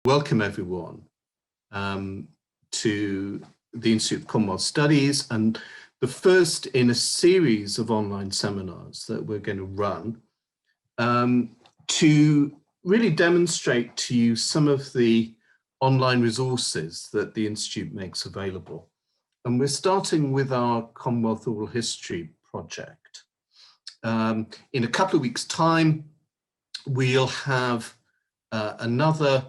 Welcome everyone to the Institute of Commonwealth Studies, and the first in a series of online seminars that we're going to run to really demonstrate to you some of the online resources that the Institute makes available. And we're starting with our Commonwealth Oral History Project. In a couple of weeks' time, we'll have another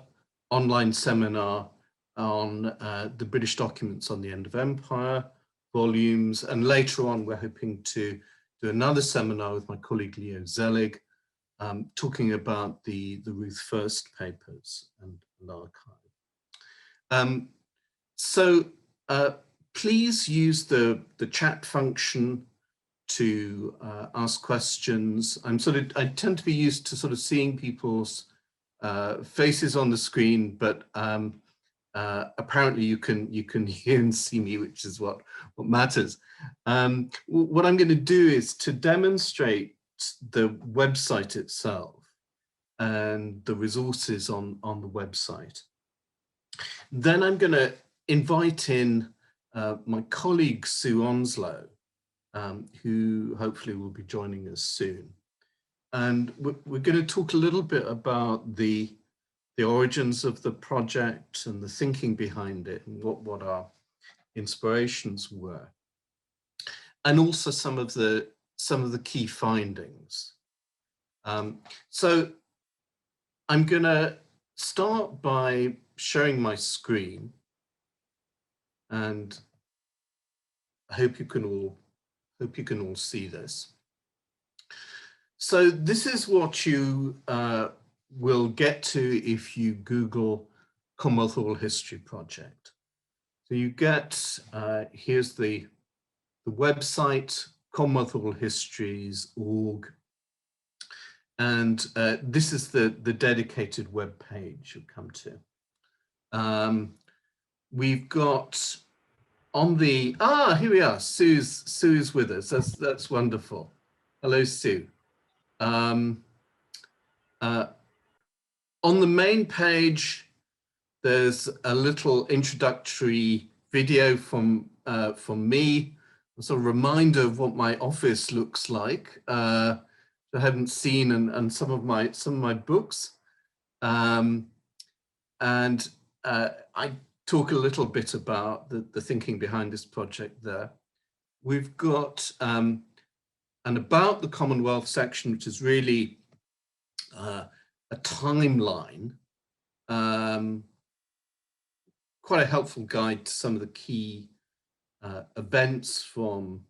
online seminar on the British documents on the end of empire, volumes, and later on we're hoping to do another seminar with my colleague Leo Zelig, talking about the Ruth First papers and archive. Please use the chat function to ask questions. I tend to be used to sort of seeing people's faces on the screen, but apparently you can hear and see me, which is what matters. What I'm going to do is to demonstrate the website itself and the resources on the website. Then I'm going to invite in my colleague Sue Onslow, who hopefully will be joining us soon. And we're going to talk a little bit about the origins of the project and the thinking behind it and what our inspirations were, and also some of the key findings. So I'm going to start by sharing my screen, and I hope you can all see this. So this is what you will get to if you Google Commonwealth Oral History Project. So you get, here's the website, Commonwealth Oral Histories.org. And this is the dedicated web page you'll come to. We've got on the, here we are, Sue's with us. That's wonderful. Hello, Sue. On the main page, there's a little introductory video from me, a sort of reminder of what my office looks like. I hadn't seen, and some of my books, and I talk a little bit about the thinking behind this project there. We've got an about the Commonwealth section, which is really a timeline, quite a helpful guide to some of the key events from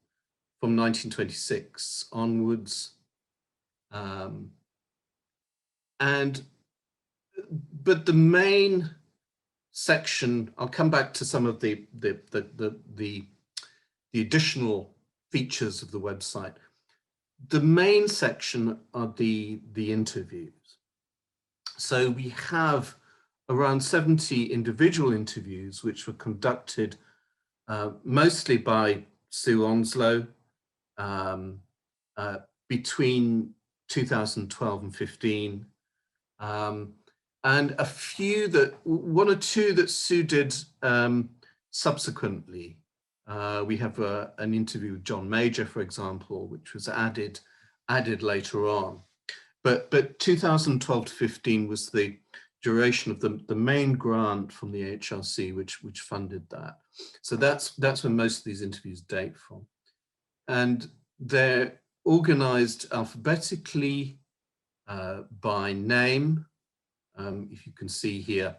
1926 onwards. But the main section, I'll come back to some of the additional features of the website. The main section are the interviews. So we have around 70 individual interviews which were conducted mostly by Sue Onslow between 2012 and 15, and a few one or two that Sue did subsequently. We have an interview with John Major, for example, which was added later on. But 2012 to 15 was the duration of the main grant from the HRC, which funded that. So that's where most of these interviews date from. And they're organized alphabetically by name, if you can see here.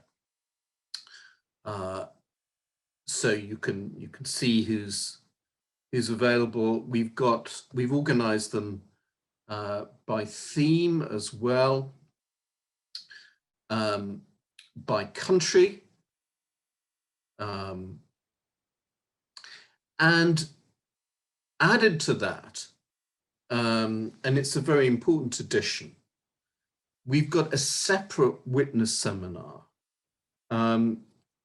So you can see who's available. We've organized them by theme as well, by country, and added to that, and it's a very important addition, we've got a separate witness seminar,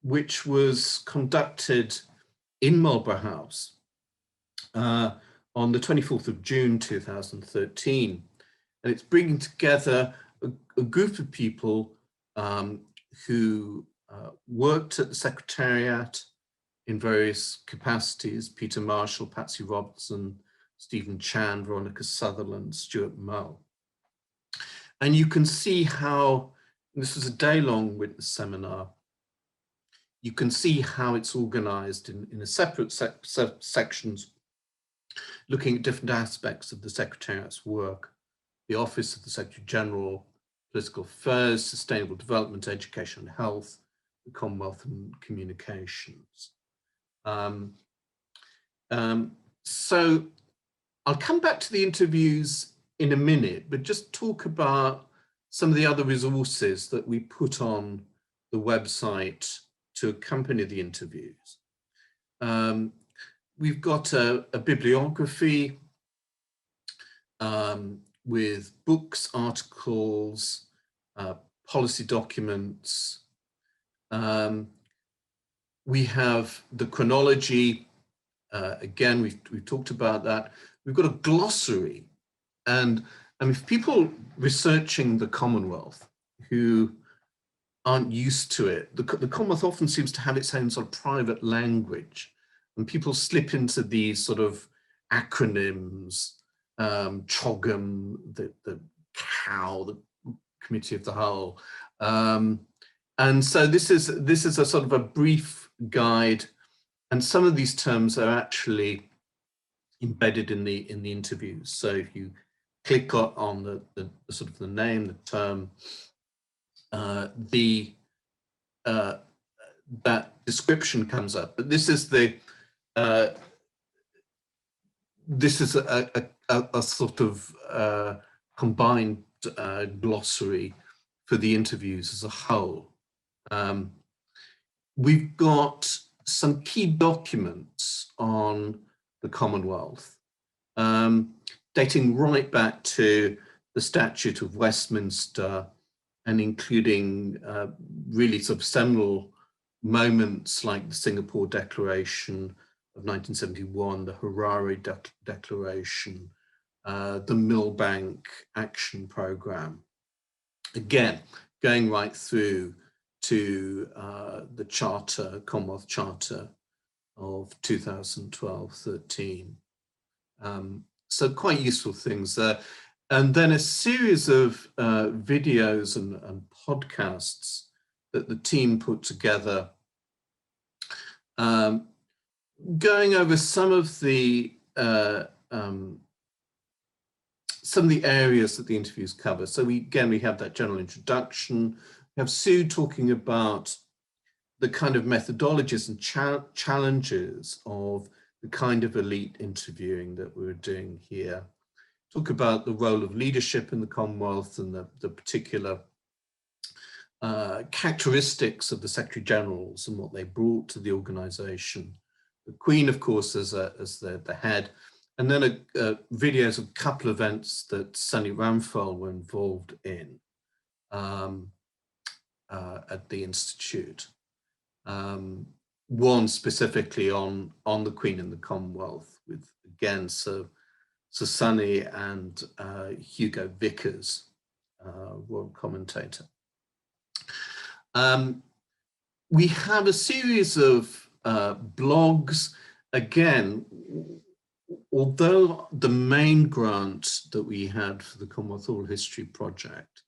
which was conducted in Marlborough House on the 24th of June 2013. And it's bringing together a group of people who worked at the Secretariat in various capacities: Peter Marshall, Patsy Robertson, Stephen Chan, Veronica Sutherland, Stuart Mull. And you can see how, this was a day-long witness seminar, you can see how it's organized in a separate sections, looking at different aspects of the Secretariat's work: the Office of the Secretary General, Political Affairs, Sustainable Development, Education and Health, the Commonwealth and Communications. So I'll come back to the interviews in a minute, but just talk about some of the other resources that we put on the website to accompany the interviews. We've got a bibliography with books, articles, policy documents. We have the chronology. Again, we've talked about that. We've got a glossary. And if people researching the Commonwealth who aren't used to it, the Commonwealth often seems to have its own sort of private language, and people slip into these sort of acronyms, CHOGM, the cow, the Committee of the Whole. And so this is a sort of a brief guide, and some of these terms are actually embedded in the interviews. So if you click on the sort of the name, the term, that description comes up. But this is a sort of combined glossary for the interviews as a whole. We've got some key documents on the Commonwealth, dating right back to the Statute of Westminster, and including really sort of seminal moments like the Singapore Declaration of 1971, the Harare Declaration, the Millbank Action Programme. Again, going right through to the Charter, Commonwealth Charter of 2012-13. So quite useful things there. And then a series of videos and podcasts that the team put together, going over some of the areas that the interviews cover. So we have that general introduction. We have Sue talking about the kind of methodologies and challenges of the kind of elite interviewing that we're doing here. Talk about the role of leadership in the Commonwealth and the particular characteristics of the Secretary Generals and what they brought to the organisation. The Queen, of course, as the head, and then videos of a couple of events that Sunny Ramphal were involved in at the Institute. One specifically on the Queen and the Commonwealth, with again Sir Sunny and Hugo Vickers, world commentator. We have a series of blogs. Again, although the main grant that we had for the Commonwealth Oral History Project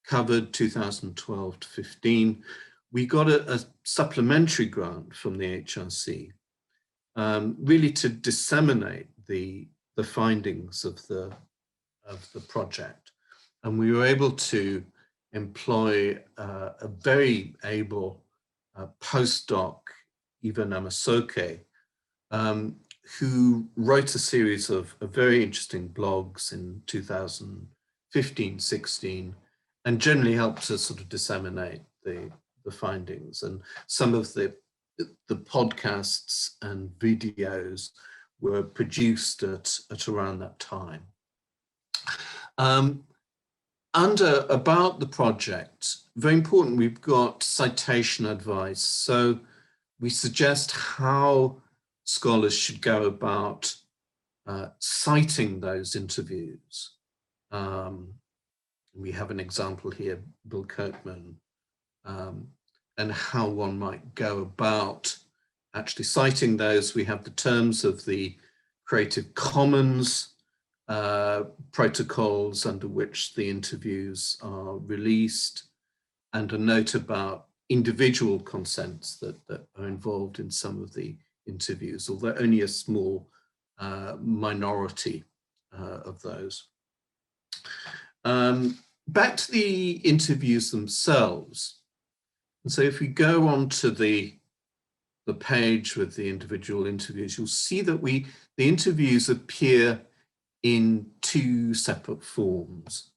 covered 2012 to 15, we got a supplementary grant from the HRC, really to disseminate the findings of the project. And we were able to employ a very able postdoc, Eva Namasoke, who wrote a series of very interesting blogs in 2015-16, and generally helped to sort of disseminate the findings. And some of the podcasts and videos were produced at around that time. About the project, very important, we've got citation advice. So we suggest how scholars should go about citing those interviews. We have an example here, Bill Kirkman and how one might go about actually citing those. We have the terms of the Creative Commons protocols under which the interviews are released, and a note about individual consents that are involved in some of the interviews, although only a small minority of those. Back to the interviews themselves. And so if we go on to the page with the individual interviews, you'll see that the interviews appear in two separate forms.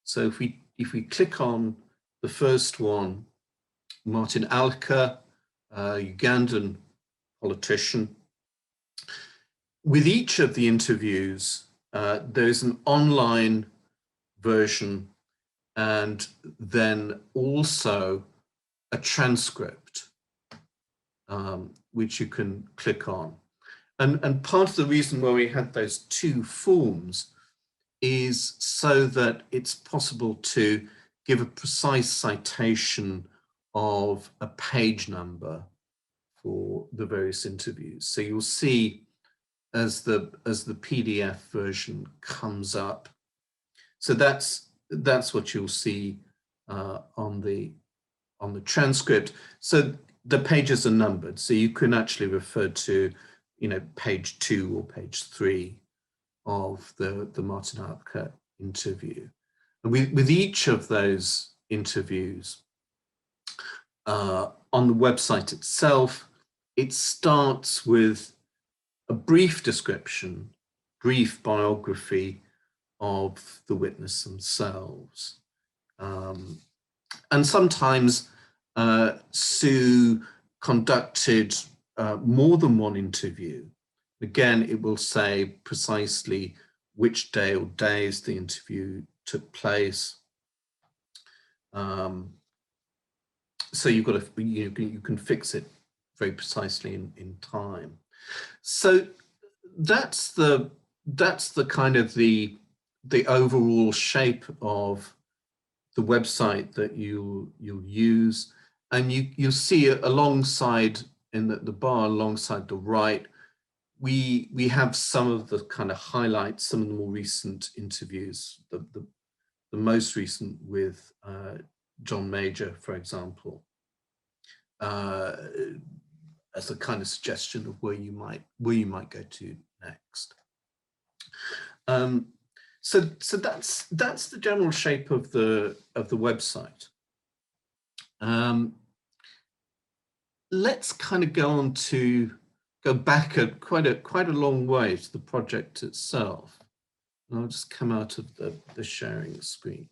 So if we click on the first one, Martin Alka, Ugandan politician. With each of the interviews, there's an online version and then also a transcript, which you can click on. And part of the reason why we had those two forms is so that it's possible to give a precise citation of a page number for the various interviews. So you'll see as the PDF version comes up. So that's what you'll see on the transcript. So the pages are numbered, so you can actually refer to, page 2 or page 3 of the Martin Alka interview. And with each of those interviews on the website itself, it starts with a brief description, brief biography of the witness themselves. And sometimes Sue conducted more than one interview. Again, it will say precisely which day or days the interview took place. So you've got to, you can fix it very precisely in time. So that's the kind of the overall shape of the website that you'll use, and you'll see alongside in the bar alongside the right, we have some of the kind of highlights, some of the more recent interviews, the most recent with John Major, for example, as a kind of suggestion of where you might go to next. So that's the general shape of the website. Let's kind of go back quite a long way to the project itself. And I'll just come out of the sharing screen.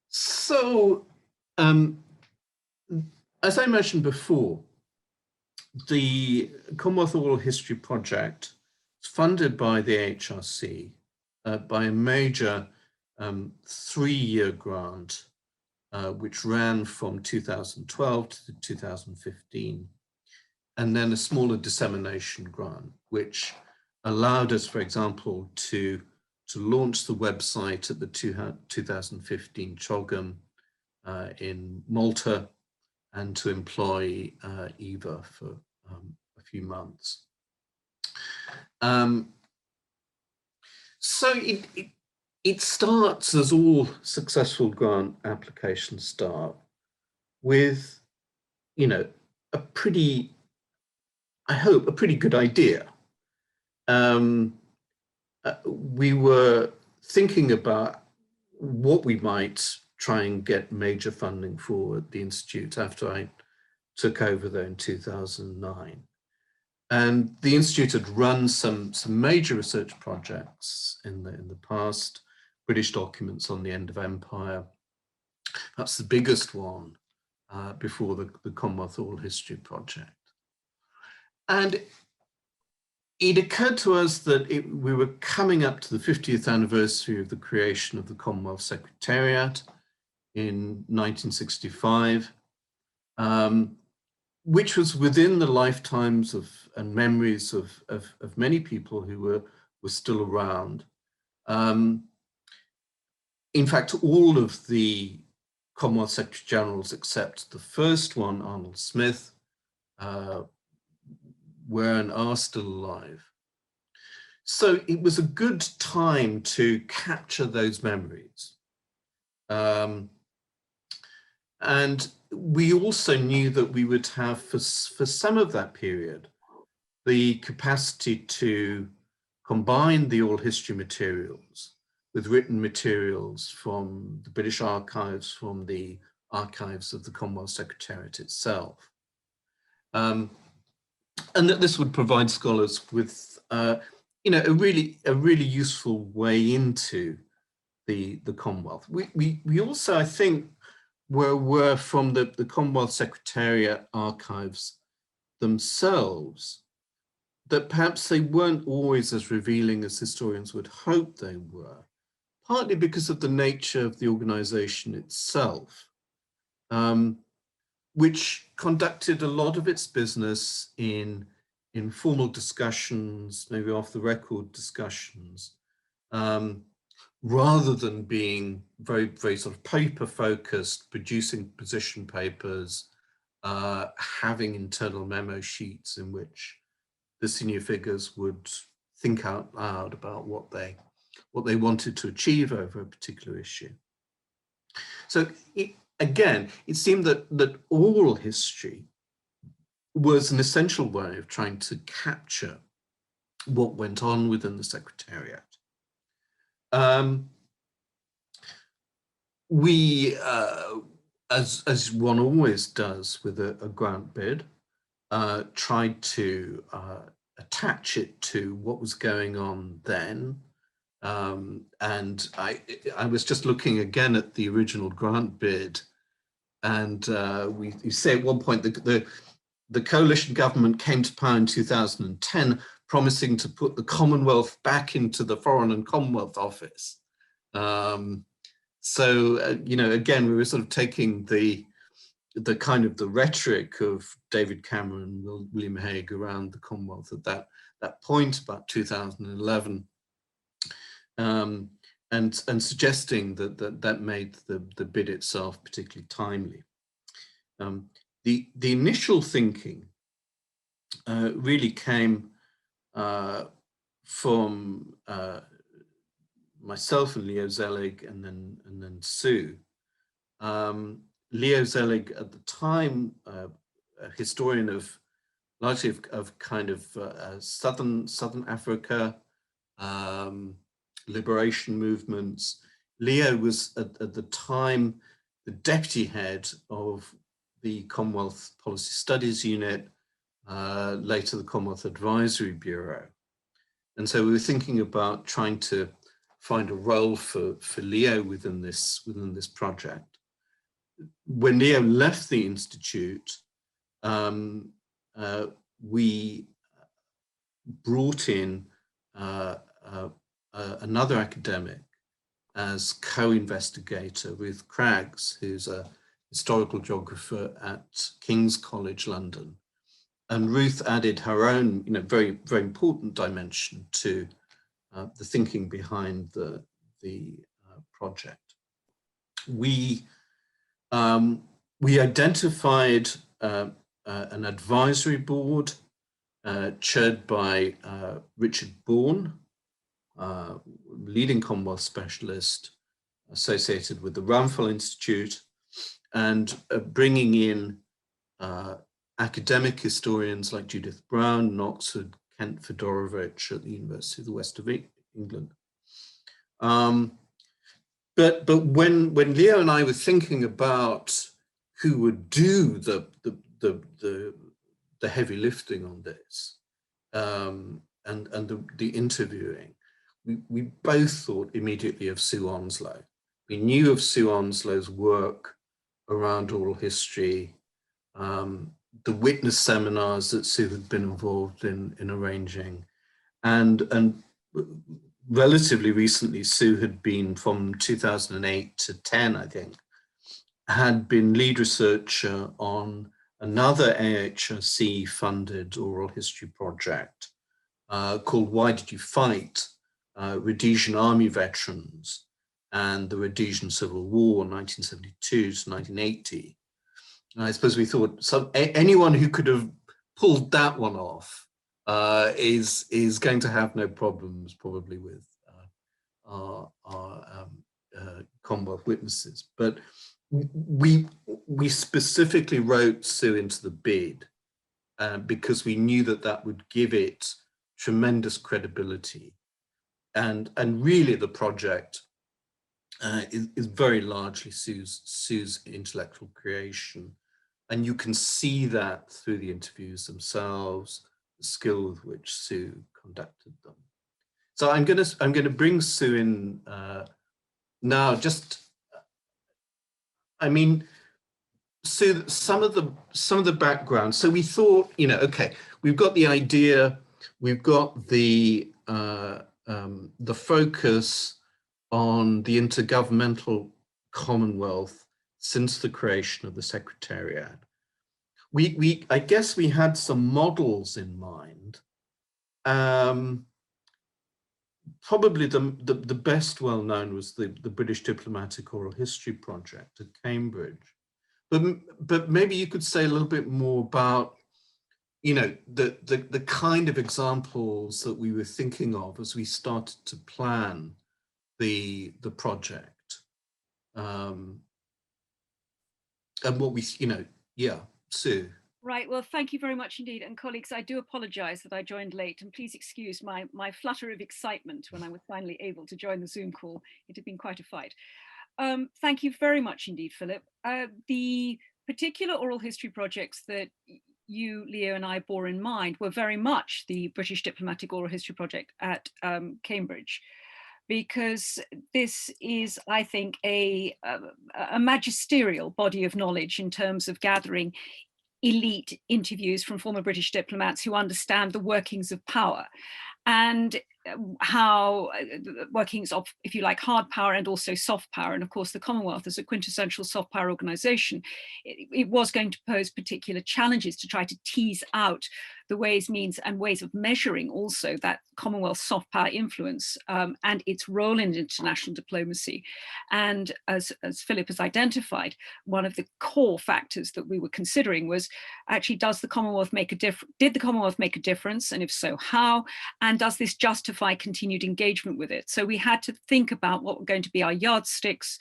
So, as I mentioned before, the Commonwealth Oral History Project is funded by the HRC by a major 3-year grant, which ran from 2012 to 2015, and then a smaller dissemination grant, which allowed us, for example, to launch the website at the 2015 CHOGM in Malta, and to employ Eva for a few months. So it starts, as all successful grant applications start, with, a pretty, I hope, a pretty good idea. We were thinking about what we might try and get major funding for at the Institute after I took over there in 2009. And the Institute had run some major research projects in the past, British documents on the end of empire. That's the biggest one before the Commonwealth Oral History Project. And it occurred to us that we were coming up to the 50th anniversary of the creation of the Commonwealth Secretariat in 1965, which was within the lifetimes and memories of many people who were still around. In fact, all of the Commonwealth Secretary Generals, except the first one, Arnold Smith, were and are still alive. So it was a good time to capture those memories. And we also knew that we would have, for some of that period, the capacity to combine the oral history materials with written materials from the British archives, from the archives of the Commonwealth Secretariat itself. And that this would provide scholars with, you know, a really useful way into the Commonwealth. We also, I think, were from the Commonwealth Secretariat archives themselves, that perhaps they weren't always as revealing as historians would hope they were, partly because of the nature of the organization itself, which conducted a lot of its business in informal discussions, maybe off the record discussions, rather than being very sort of paper focused, producing position papers, having internal memo sheets in which the senior figures would think out loud about what they wanted to achieve over a particular issue. So again, it seemed that oral history was an essential way of trying to capture what went on within the Secretariat. We, as one always does with a grant bid, tried to attach it to what was going on then. And I was just looking again at the original grant bid, and you say at one point the coalition government came to power in 2010, promising to put the Commonwealth back into the Foreign and Commonwealth Office. So, you know, again, we were sort of taking the kind of the rhetoric of David Cameron, William Hague around the Commonwealth at that point, about 2011, and suggesting that made the bid itself particularly timely. The initial thinking really came from myself and Leo Zelig, and then Sue. Leo Zelig, at the time, a historian of largely of kind of southern Africa, liberation movements. Leo was at the time the deputy head of the Commonwealth Policy Studies Unit, later the Commonwealth Advisory Bureau. And so we were thinking about trying to find a role for Leo within this project. When Leo left the Institute, we brought in another academic as co-investigator, Ruth Craggs, who's a historical geographer at King's College London. And Ruth added her own, you know, very important dimension to the thinking behind the project. We identified an advisory board chaired by Richard Bourne, leading Commonwealth specialist associated with the Ramphel Institute, and bringing in academic historians like Judith Brown in Oxford, Kent Fedorovich at the University of the West of England. But when Leo and I were thinking about who would do the heavy lifting on this, and the interviewing, we both thought immediately of Sue Onslow. We knew of Sue Onslow's work around oral history, the witness seminars that Sue had been involved in arranging, and relatively recently, Sue had been, from 2008 to 10, I think, had been lead researcher on another AHRC-funded oral history project called Why Did You Fight? Rhodesian Army Veterans, and the Rhodesian Civil War, 1972 to 1980. And I suppose we thought anyone who could have pulled that one off is going to have no problems probably with our Commonwealth witnesses. But we specifically wrote Sue into the bid because we knew that that would give it tremendous credibility. And really the project is very largely Sue's intellectual creation. And you can see that through the interviews themselves, the skill with which Sue conducted them. So I'm going to bring Sue in now. Just, I mean, Sue, some of the background. So we thought, okay, we've got the idea, we've got the focus on the intergovernmental Commonwealth since the creation of the Secretariat. I guess we had some models in mind. Probably the best well known was the British Diplomatic Oral History Project at Cambridge. But maybe you could say a little bit more about, the kind of examples that we were thinking of as we started to plan the project, and what we, yeah, Sue. Right, well, thank you very much indeed. And colleagues, I do apologize that I joined late, and please excuse my flutter of excitement when I was finally able to join the Zoom call. It had been quite a fight. Thank you very much indeed, Philip. The particular oral history projects that you, Leo, and I bore in mind were very much the British Diplomatic Oral History Project at Cambridge, because this is, I think, a magisterial body of knowledge in terms of gathering elite interviews from former British diplomats who understand the workings of power and how workings of, if you like, hard power and also soft power. And of course, the Commonwealth as a quintessential soft power organization, it was going to pose particular challenges to try to tease out the ways, means and ways of measuring also that Commonwealth soft power influence and its role in international diplomacy. And as Philip has identified, one of the core factors that we were considering was actually, did the Commonwealth make a difference? And if so, how? And does this justify continued engagement with it? So we had to think about what were going to be our yardsticks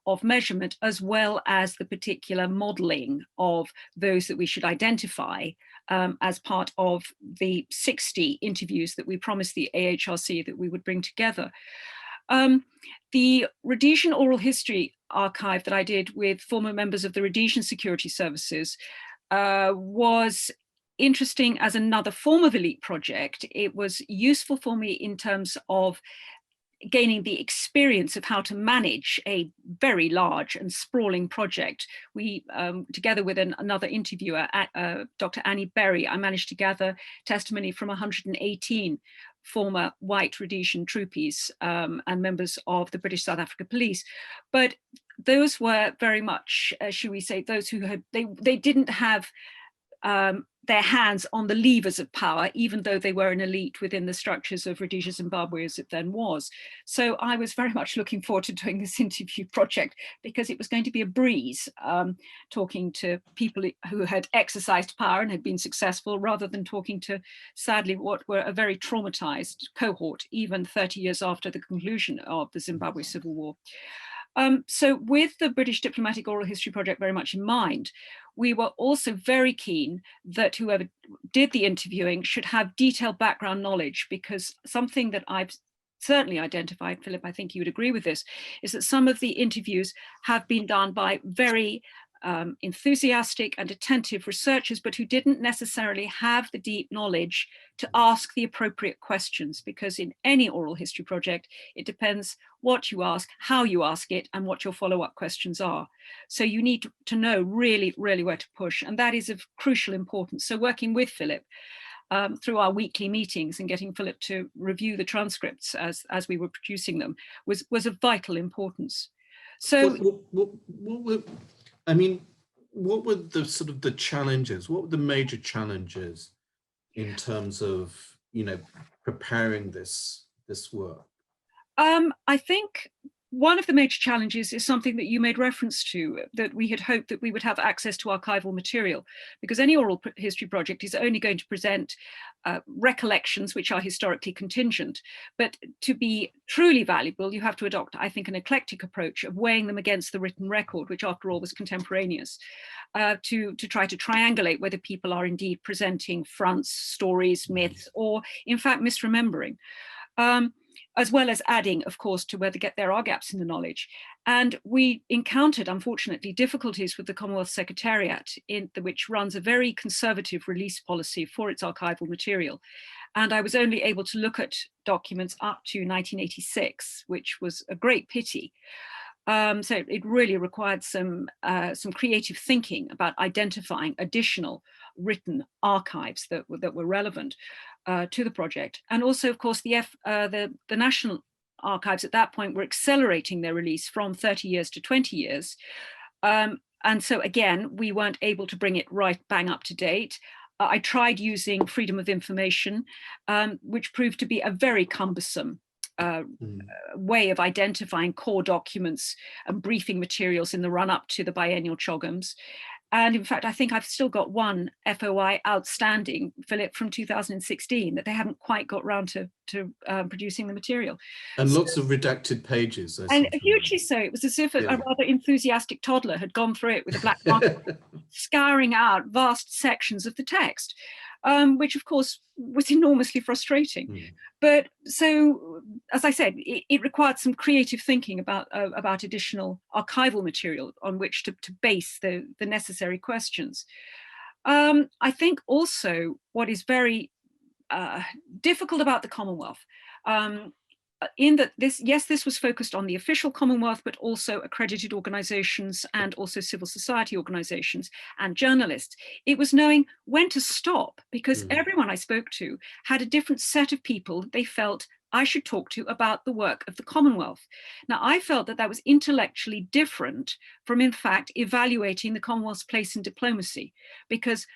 of measurement, as well as the particular modeling of those that we should identify as part of the 60 interviews that we promised the AHRC that we would bring together. The Rhodesian Oral History Archive that I did with former members of the Rhodesian Security Services was interesting as another form of elite project. It was useful for me in terms of gaining the experience of how to manage a very large and sprawling project. We, together with another interviewer, Dr. Annie Berry, I managed to gather testimony from 118 former white Rhodesian troopies and members of the British South Africa Police. But those were very much, should we say, those who had, they didn't have their hands on the levers of power, even though they were an elite within the structures of Rhodesia, Zimbabwe as it then was. So I was very much looking forward to doing this interview project because it was going to be a breeze, talking to people who had exercised power and had been successful, rather than talking to, sadly, what were a very traumatized cohort, even 30 years after the conclusion of the Zimbabwe Civil War. So with the British Diplomatic Oral History Project very much in mind, we were also very keen that whoever did the interviewing should have detailed background knowledge, because something that I've certainly identified, Philip, I think you would agree with this, is that some of the interviews have been done by very enthusiastic and attentive researchers, but who didn't necessarily have the deep knowledge to ask the appropriate questions, because in any oral history project, it depends what you ask, how you ask it, and what your follow-up questions are. So you need to know really, really where to push, and that is of crucial importance. So working with Philip through our weekly meetings and getting Philip to review the transcripts as we were producing them was of vital importance. So I mean, what were the sort of the challenges? What were the major challenges in terms of, preparing this work? I think one of the major challenges is something that you made reference to, that we had hoped that we would have access to archival material, because any oral history project is only going to present recollections which are historically contingent. But to be truly valuable, you have to adopt, I think, an eclectic approach of weighing them against the written record, which after all was contemporaneous, to try to triangulate whether people are indeed presenting fronts, stories, myths, or in fact misremembering. As well as adding, of course, to whether there are gaps in the knowledge. And we encountered, unfortunately, difficulties with the Commonwealth Secretariat, which runs a very conservative release policy for its archival material. And I was only able to look at documents up to 1986, which was a great pity. So it really required some creative thinking about identifying additional written archives that were relevant to the project. And also, of course, the National Archives at that point were accelerating their release from 30 years to 20 years. And so again, we weren't able to bring it right bang up to date. I tried using freedom of information, which proved to be a very cumbersome way of identifying core documents and briefing materials in the run-up to the biennial CHOGMs. And in fact, I think I've still got one FOI outstanding, Philip, from 2016, that they haven't quite got round to producing the material. And lots of redacted pages. And hugely so. It was as if a rather enthusiastic toddler had gone through it with a black marker, scouring out vast sections of the text, which of course was enormously frustrating. But so, as I said, it required some creative thinking about additional archival material on which to base the necessary questions. I think also what is very difficult about the Commonwealth, in that this was focused on the official Commonwealth, but also accredited organizations and also civil society organizations and journalists. It was knowing when to stop, because everyone I spoke to had a different set of people they felt I should talk to about the work of the Commonwealth. Now, I felt that was intellectually different from, in fact, evaluating the Commonwealth's place in diplomacy, because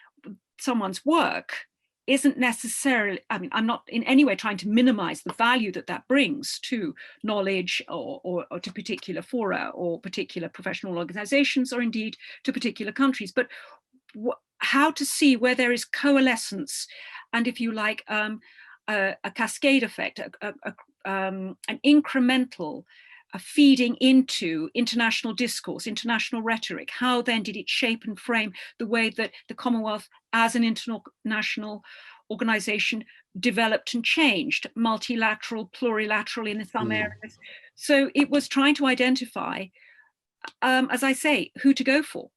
someone's work isn't necessarily, I mean, I'm not in any way trying to minimize the value that brings to knowledge or to particular fora or particular professional organizations, or indeed to particular countries, but how to see where there is coalescence and, if you like, a cascade effect, an incremental feeding into international discourse, international rhetoric. How then did it shape and frame the way that the Commonwealth as an international organization developed and changed, multilateral, plurilateral in some areas. So it was trying to identify, as I say, who to go for.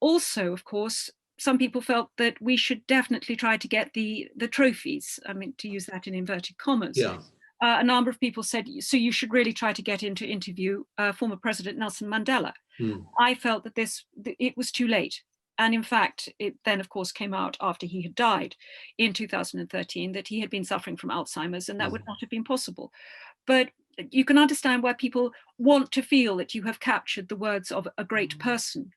Also, of course, some people felt that we should definitely try to get the trophies, I mean, to use that in inverted commas. Yeah. A number of people said, so you should really try to get in to interview former President Nelson Mandela. I felt that it was too late. And in fact, it then, of course, came out after he had died in 2013 that he had been suffering from Alzheimer's, and that would not have been possible. But you can understand why people want to feel that you have captured the words of a great person,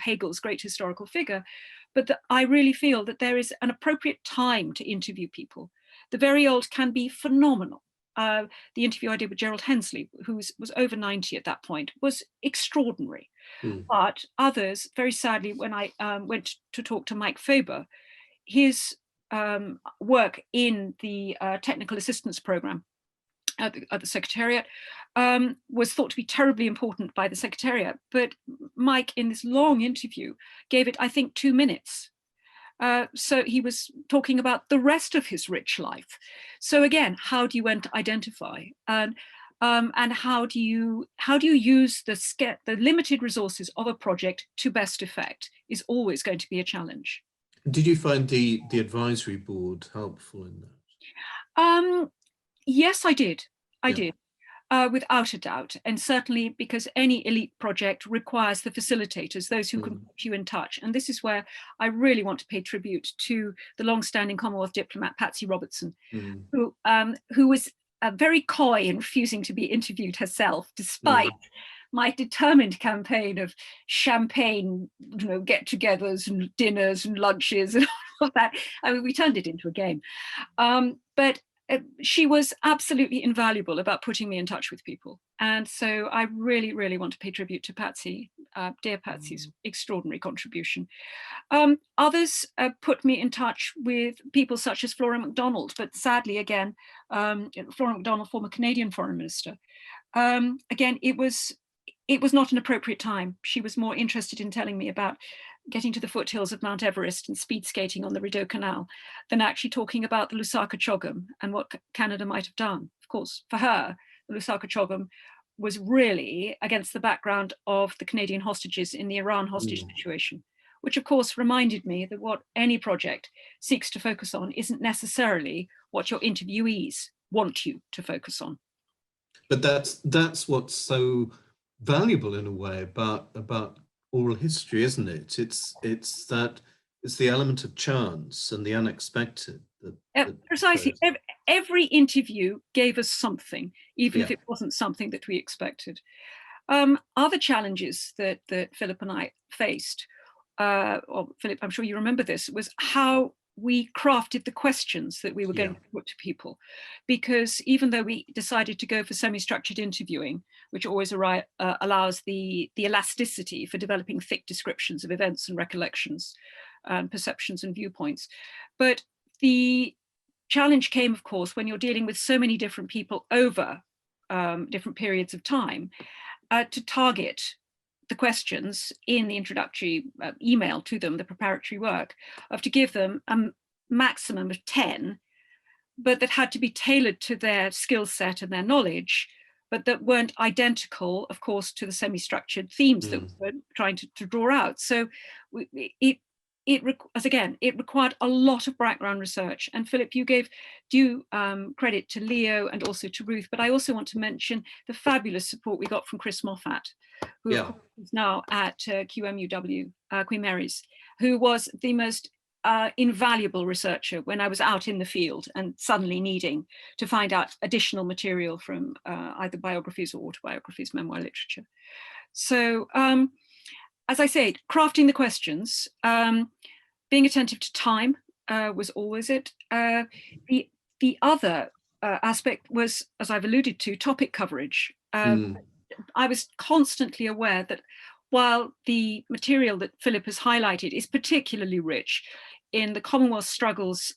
Hegel's great historical figure. But I really feel that there is an appropriate time to interview people. The very old can be phenomenal. The interview I did with Gerald Hensley, who was over 90 at that point, was extraordinary. But others, very sadly, when I went to talk to Mike Faber, his work in the technical assistance program at the Secretariat was thought to be terribly important by the Secretariat. But Mike, in this long interview, gave it, I think, 2 minutes. So he was talking about the rest of his rich life. So again, how do you identify, and how do you use the limited resources of a project to best effect is always going to be a challenge. Did you find the advisory board helpful in that? Yes, I did. I did. Without a doubt, and certainly because any elite project requires the facilitators, those who can put you in touch. And this is where I really want to pay tribute to the long-standing Commonwealth diplomat, Patsy Robertson, who was very coy in refusing to be interviewed herself, despite my determined campaign of champagne, get-togethers and dinners and lunches and all of that. I mean, we turned it into a game. But she was absolutely invaluable about putting me in touch with people. And so I really, really want to pay tribute to Patsy, dear Patsy's extraordinary contribution. Others put me in touch with people such as Flora MacDonald, but sadly, again, Flora MacDonald, former Canadian Foreign Minister. Again, it was not an appropriate time. She was more interested in telling me about getting to the foothills of Mount Everest and speed skating on the Rideau Canal than actually talking about the Lusaka Chogam and what Canada might have done. Of course, for her, the Lusaka Chogam was really against the background of the Canadian hostages in the Iran hostage situation, which of course reminded me that what any project seeks to focus on isn't necessarily what your interviewees want you to focus on. But that's what's so valuable in a way about oral history, isn't it? It's the element of chance and the unexpected. Precisely. Every interview gave us something, even if it wasn't something that we expected. Other challenges that Philip and I faced, or Philip, I'm sure you remember this, was how we crafted the questions that we were going to put to people. Because even though we decided to go for semi-structured interviewing, which always allows the elasticity for developing thick descriptions of events and recollections and perceptions and viewpoints. But the challenge came, of course, when you're dealing with so many different people over different periods of time, to target the questions in the introductory email to them, the preparatory work, to give them a maximum of 10, but that had to be tailored to their skill set and their knowledge, but that weren't identical, of course, to the semi-structured themes that we were trying to draw out. So it required a lot of background research. And Philip, you gave due credit to Leo and also to Ruth, but I also want to mention the fabulous support we got from Chris Moffat, who is now at QMUW, Queen Mary's, who was the most invaluable researcher when I was out in the field and suddenly needing to find out additional material from either biographies or autobiographies, memoir literature. So, as I said, crafting the questions, being attentive to time was always it. The other aspect was, as I've alluded to, topic coverage. I was constantly aware that while the material that Philip has highlighted is particularly rich in the Commonwealth struggles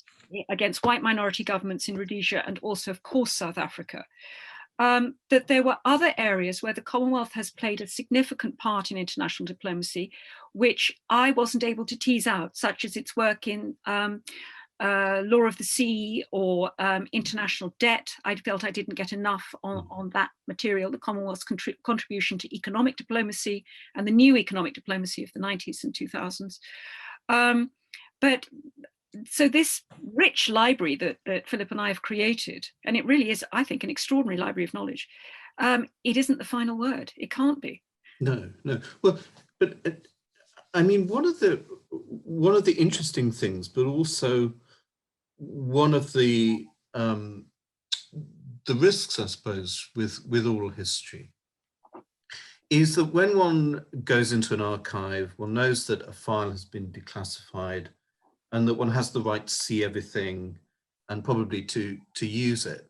against white minority governments in Rhodesia and also, of course, South Africa, that there were other areas where the Commonwealth has played a significant part in international diplomacy, which I wasn't able to tease out, such as its work in law of the sea or international debt. I felt I didn't get enough on that material, the Commonwealth's contribution to economic diplomacy and the new economic diplomacy of the 90s and 2000s. But so this rich library that Philip and I have created, and it really is, I think, an extraordinary library of knowledge, it isn't the final word. It can't be. No. Well, but I mean, one of the interesting things, but also one of the risks, I suppose, with oral history is that when one goes into an archive, one knows that a file has been declassified and that one has the right to see everything and probably to use it.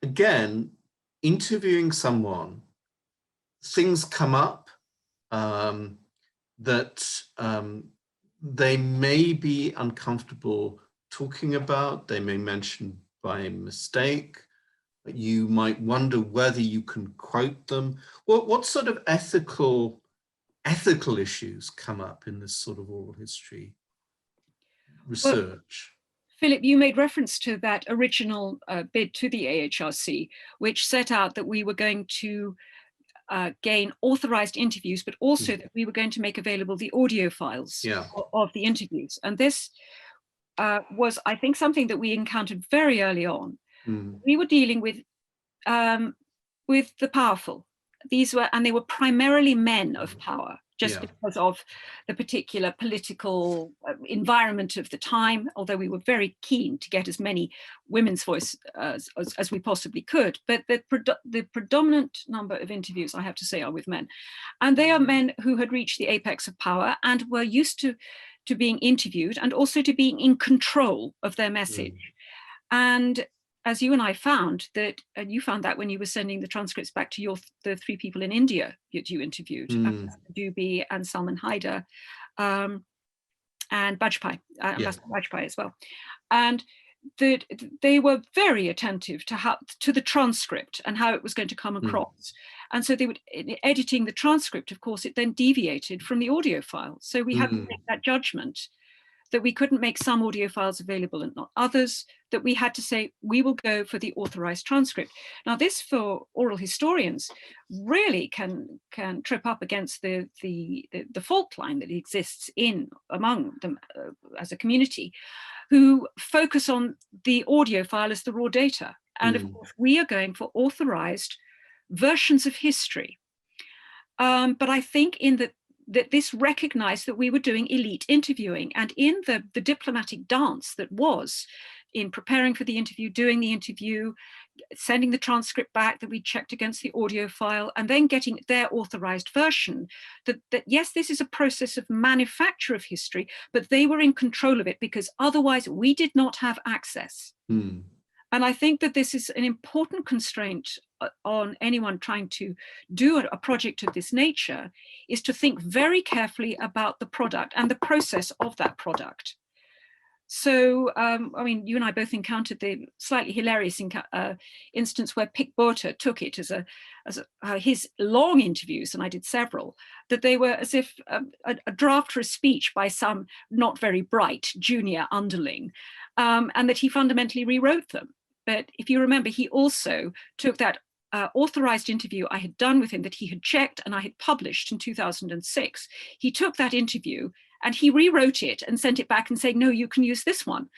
Again, interviewing someone, things come up that they may be uncomfortable talking about, they may mention by mistake, you might wonder whether you can quote them. What sort of ethical issues come up in this sort of oral history research? Well, Philip, you made reference to that original bid to the AHRC, which set out that we were going to gain authorized interviews, but also that we were going to make available the audio files of the interviews. And this was, I think, something that we encountered very early on. We were dealing with the powerful. They were primarily men of power, just because of the particular political environment of the time, although we were very keen to get as many women's voice as we possibly could. But the predominant number of interviews, I have to say, are with men. And they are men who had reached the apex of power and were used to being interviewed and also to being in control of their message. And as you and I found that, and you found that when you were sending the transcripts back to the 3 people in India that you interviewed, Dubey and Salman Haider, and Bajpai, Ambassador Bajpai as well, and that they were very attentive to the transcript and how it was going to come across. And so they would, in editing the transcript, of course, it then deviated from the audio file. So we had to make that judgment that we couldn't make some audio files available and not others, that we had to say, we will go for the authorized transcript. Now this, for oral historians, really can trip up against the fault line that exists among them as a community, who focus on the audio file as the raw data. And of course, we are going for authorized versions of history. But I think that this recognized that we were doing elite interviewing, and in the diplomatic dance that was in preparing for the interview, doing the interview, sending the transcript back that we checked against the audio file, and then getting their authorized version, that yes, this is a process of manufacture of history, but they were in control of it because otherwise we did not have access. And I think that this is an important constraint on anyone trying to do a project of this nature, is to think very carefully about the product and the process of that product. So, I mean, you and I both encountered the slightly hilarious instance where Pic Botha took it as his long interviews, and I did several, that they were as if a draft for a speech by some not very bright junior underling, and that he fundamentally rewrote them. But if you remember, he also took that authorized interview I had done with him that he had checked and I had published in 2006. He took that interview and he rewrote it and sent it back and said, no, you can use this one.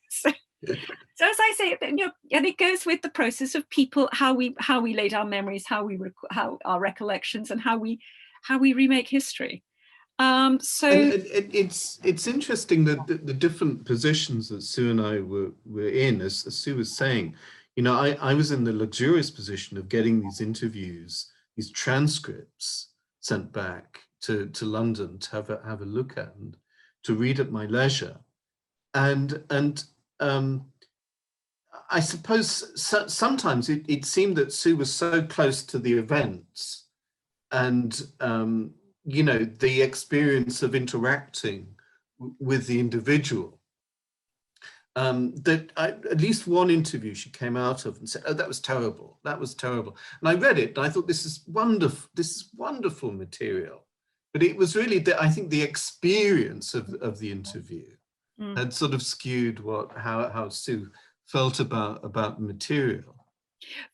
So as I say, and it goes with the process of people, how we laid our memories, how our recollections, and how we remake history. So it's interesting that the different positions that Sue and I were in, as Sue was saying. You know, I was in the luxurious position of getting these interviews, these transcripts sent back to London to have a look at and to read at my leisure, and I suppose sometimes it seemed that Sue was so close to the events and you know, the experience of interacting with the individual, that at least one interview she came out of and said, oh, that was terrible, that was terrible. And I read it and I thought, this is wonderful material. But it was really, I think, the experience of the interview had sort of skewed how Sue felt about the material.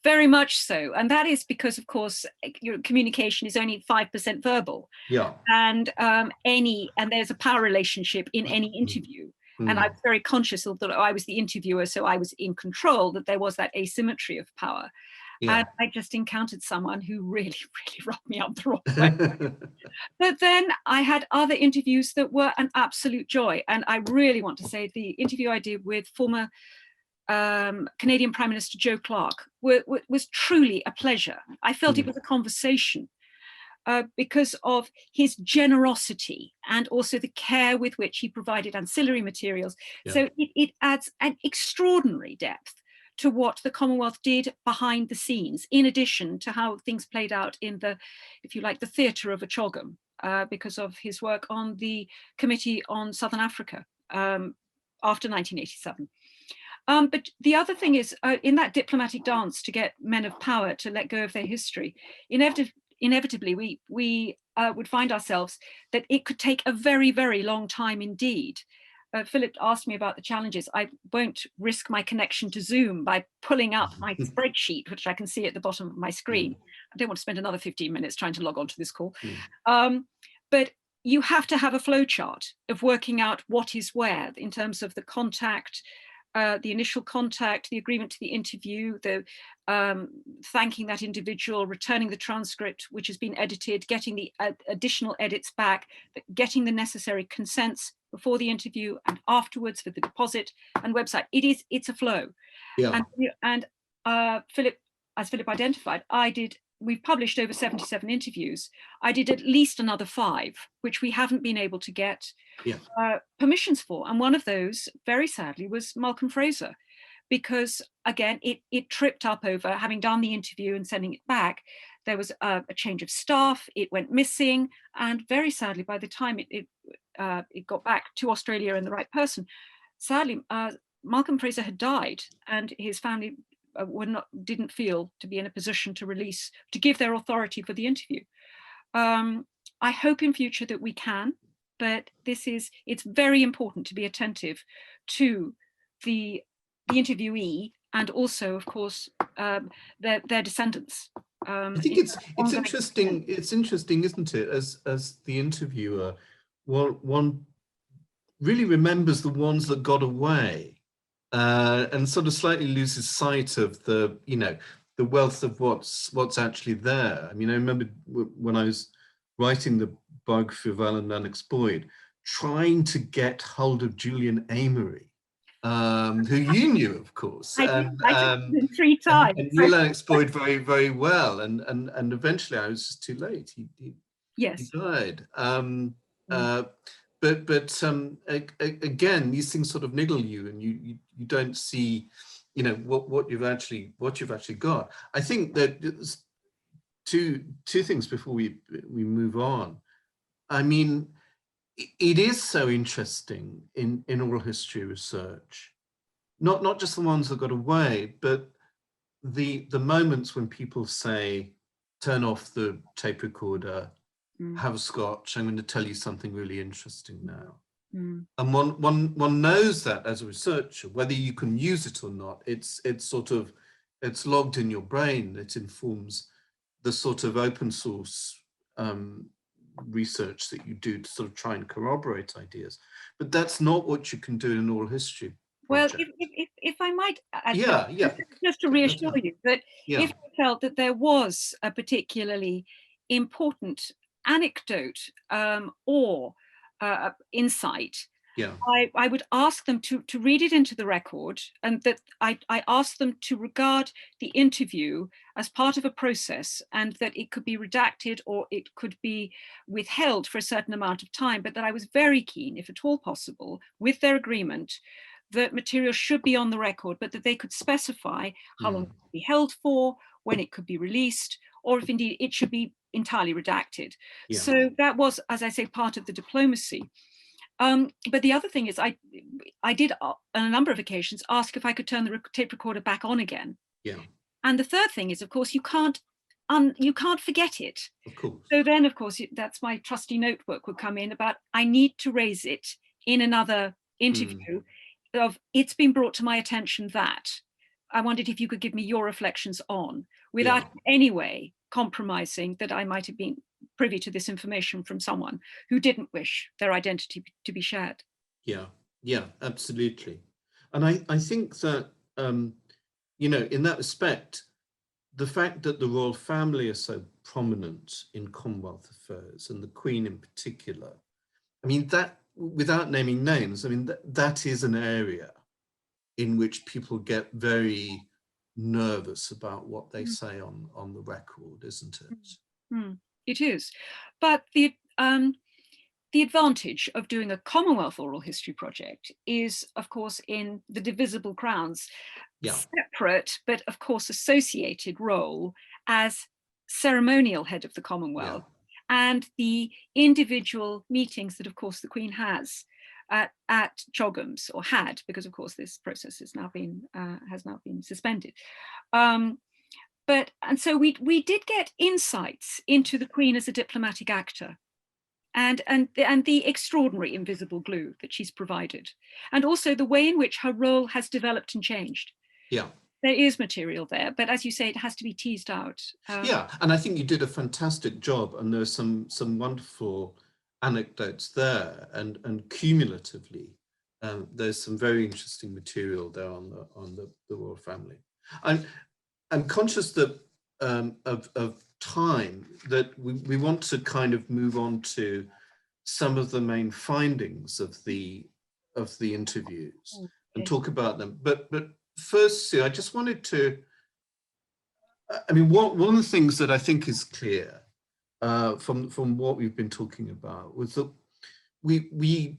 Very much so, and that is because, of course, your communication is only 5% verbal. Yeah. And there's a power relationship in any interview. And I was very conscious of that. I was the interviewer, so I was in control, that there was that asymmetry of power. Yeah. And I just encountered someone who really, really rubbed me up the wrong way. But then I had other interviews that were an absolute joy. And I really want to say the interview I did with former Canadian Prime Minister Joe Clark was truly a pleasure. I felt it was a conversation because of his generosity and also the care with which he provided ancillary materials. Yeah. So it adds an extraordinary depth to what the Commonwealth did behind the scenes, in addition to how things played out in the, if you like, the theatre of Achogam, because of his work on the Committee on Southern Africa after 1987. But the other thing is, in that diplomatic dance to get men of power to let go of their history, inevitably we would find ourselves that it could take a very, very long time indeed. Philip asked me about the challenges. I won't risk my connection to Zoom by pulling up my spreadsheet, which I can see at the bottom of my screen. I don't want to spend another 15 minutes trying to log on to this call. But you have to have a flow chart of working out what is where in terms of the contact, the initial contact, the agreement to the interview, the thanking that individual, returning the transcript, which has been edited, getting the additional edits back, getting the necessary consents before the interview and afterwards for the deposit and website. It's a flow. Yeah. And Philip, as Philip identified, I did we've published over 77 interviews. I did at least another 5, which we haven't been able to get permissions for. And one of those, very sadly, was Malcolm Fraser, because again, it tripped up over having done the interview and sending it back. There was a change of staff, it went missing. And very sadly, by the time it got back to Australia and the right person, sadly, Malcolm Fraser had died, and his family didn't feel to be in a position to give their authority for the interview. I hope in future that we can, but it's very important to be attentive to the interviewee and also, of course, their descendants. I think it's interesting. It's interesting, isn't it? As the interviewer, one really remembers the ones that got away, and sort of slightly loses sight of the wealth of what's actually there. I mean, I remember when I was writing the biography of Alan Lennox Boyd, trying to get hold of Julian Amory, who you knew, of course. I did 3 times. And knew Lennox Boyd very, very well. And eventually I was just too late. He died. But again, these things sort of niggle you, and you don't see, what you've actually got. I think that two things before we move on. I mean, it is so interesting in oral history research, not just the ones that got away, but the moments when people say, turn off the tape recorder, have a scotch, I'm going to tell you something really interesting now. And one knows that as a researcher, whether you can use it or not, it's logged in your brain. It informs the sort of open source research that you do to sort of try and corroborate ideas. But that's not what you can do in an oral history project. Well, if I might add, just to reassure you that if I felt that there was a particularly important anecdote or insight, I would ask them to read it into the record, and that I asked them to regard the interview as part of a process, and that it could be redacted or it could be withheld for a certain amount of time, but that I was very keen, if at all possible, with their agreement, that material should be on the record, but that they could specify how long it could be held for, when it could be released, or if indeed it should be entirely redacted. So that was, as I say, part of the diplomacy. But the other thing is, I did on a number of occasions ask if I could turn the tape recorder back on again. And the third thing is, of course, you can't forget it. Of course. So then, of course, that's my trusty notebook would come in about, I need to raise it in another interview of, it's been brought to my attention that I wondered if you could give me your reflections on, without any way compromising that I might have been privy to this information from someone who didn't wish their identity to be shared. Yeah, absolutely. And I think that, in that respect, the fact that the royal family are so prominent in Commonwealth affairs, and the Queen in particular, I mean, that, without naming names, I mean, that is an area in which people get very nervous about what they say on the record, isn't it? It is. But the advantage of doing a Commonwealth Oral History Project is, of course, in the divisible crowns, separate, but of course associated role as ceremonial head of the Commonwealth, and the individual meetings that, of course, the Queen has at Chogham's, or had, because of course this process has now been suspended. And so we did get insights into the Queen as a diplomatic actor, and the extraordinary invisible glue that she's provided, and also the way in which her role has developed and changed. There is material there, but as you say, it has to be teased out. And I think you did a fantastic job, and there's some wonderful anecdotes there, and cumulatively, there's some very interesting material there on the royal family. I'm conscious that of time, that we want to kind of move on to some of the main findings of the interviews and talk about them. But first, Sue, I just wanted to I mean, one of the things that I think is clear from what we've been talking about was that we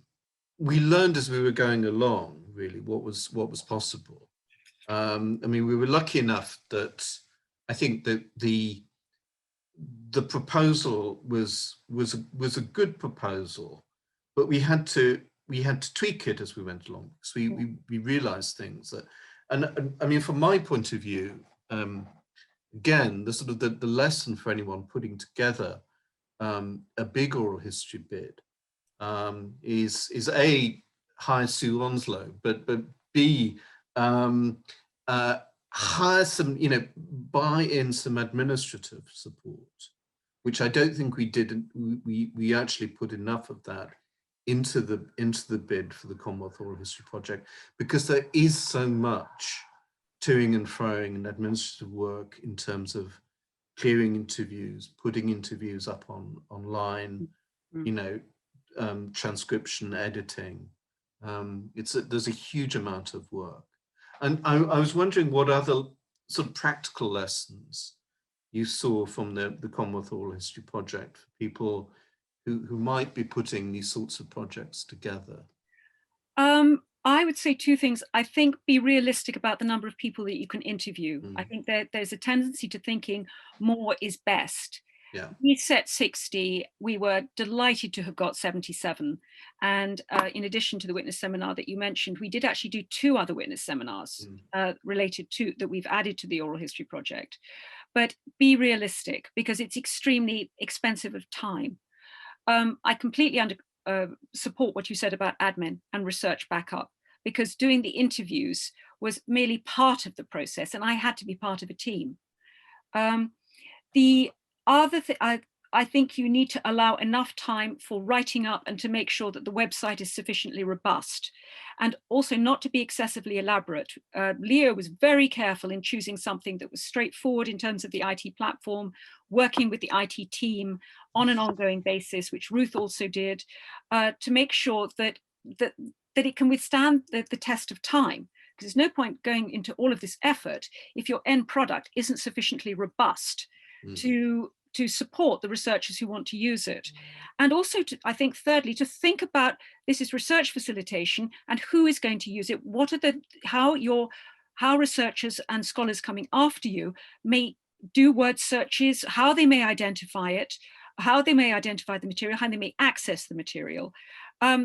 learned as we were going along, really, what was possible. I mean, we were lucky enough that I think that the proposal was a good proposal, but we had to tweak it as we went along. So we realized things that, and I mean, from my point of view, again, the sort of the lesson for anyone putting together a big oral history bid is A, hire Sue Onslow, but B, hire some, buy in some administrative support, which I don't think we did. We actually put enough of that into the bid for the Commonwealth Oral History Project, because there is so much toing and froing and administrative work in terms of clearing interviews, putting interviews up online, transcription, editing. There's a huge amount of work. And I was wondering what other sort of practical lessons you saw from the Commonwealth Oral History Project for people who might be putting these sorts of projects together. I would say two things. I think be realistic about the number of people that you can interview. I think that there's a tendency to thinking more is best. Yeah. We set 60. We were delighted to have got 77. And in addition to the witness seminar that you mentioned, we did actually do 2 other witness seminars related to that we've added to the Oral History Project. But be realistic, because it's extremely expensive of time. I completely support what you said about admin and research backup, because doing the interviews was merely part of the process, and I had to be part of a team. The other thing, I think you need to allow enough time for writing up and to make sure that the website is sufficiently robust, and also not to be excessively elaborate. Leo was very careful in choosing something that was straightforward in terms of the IT platform, working with the IT team on an ongoing basis, which Ruth also did, to make sure that it can withstand the test of time. Because there's no point going into all of this effort if your end product isn't sufficiently robust to support the researchers who want to use it. And also, I think, thirdly, to think about this is research facilitation and who is going to use it. What are how researchers and scholars coming after you may do word searches, how they may identify it, how they may identify the material, how they may access the material.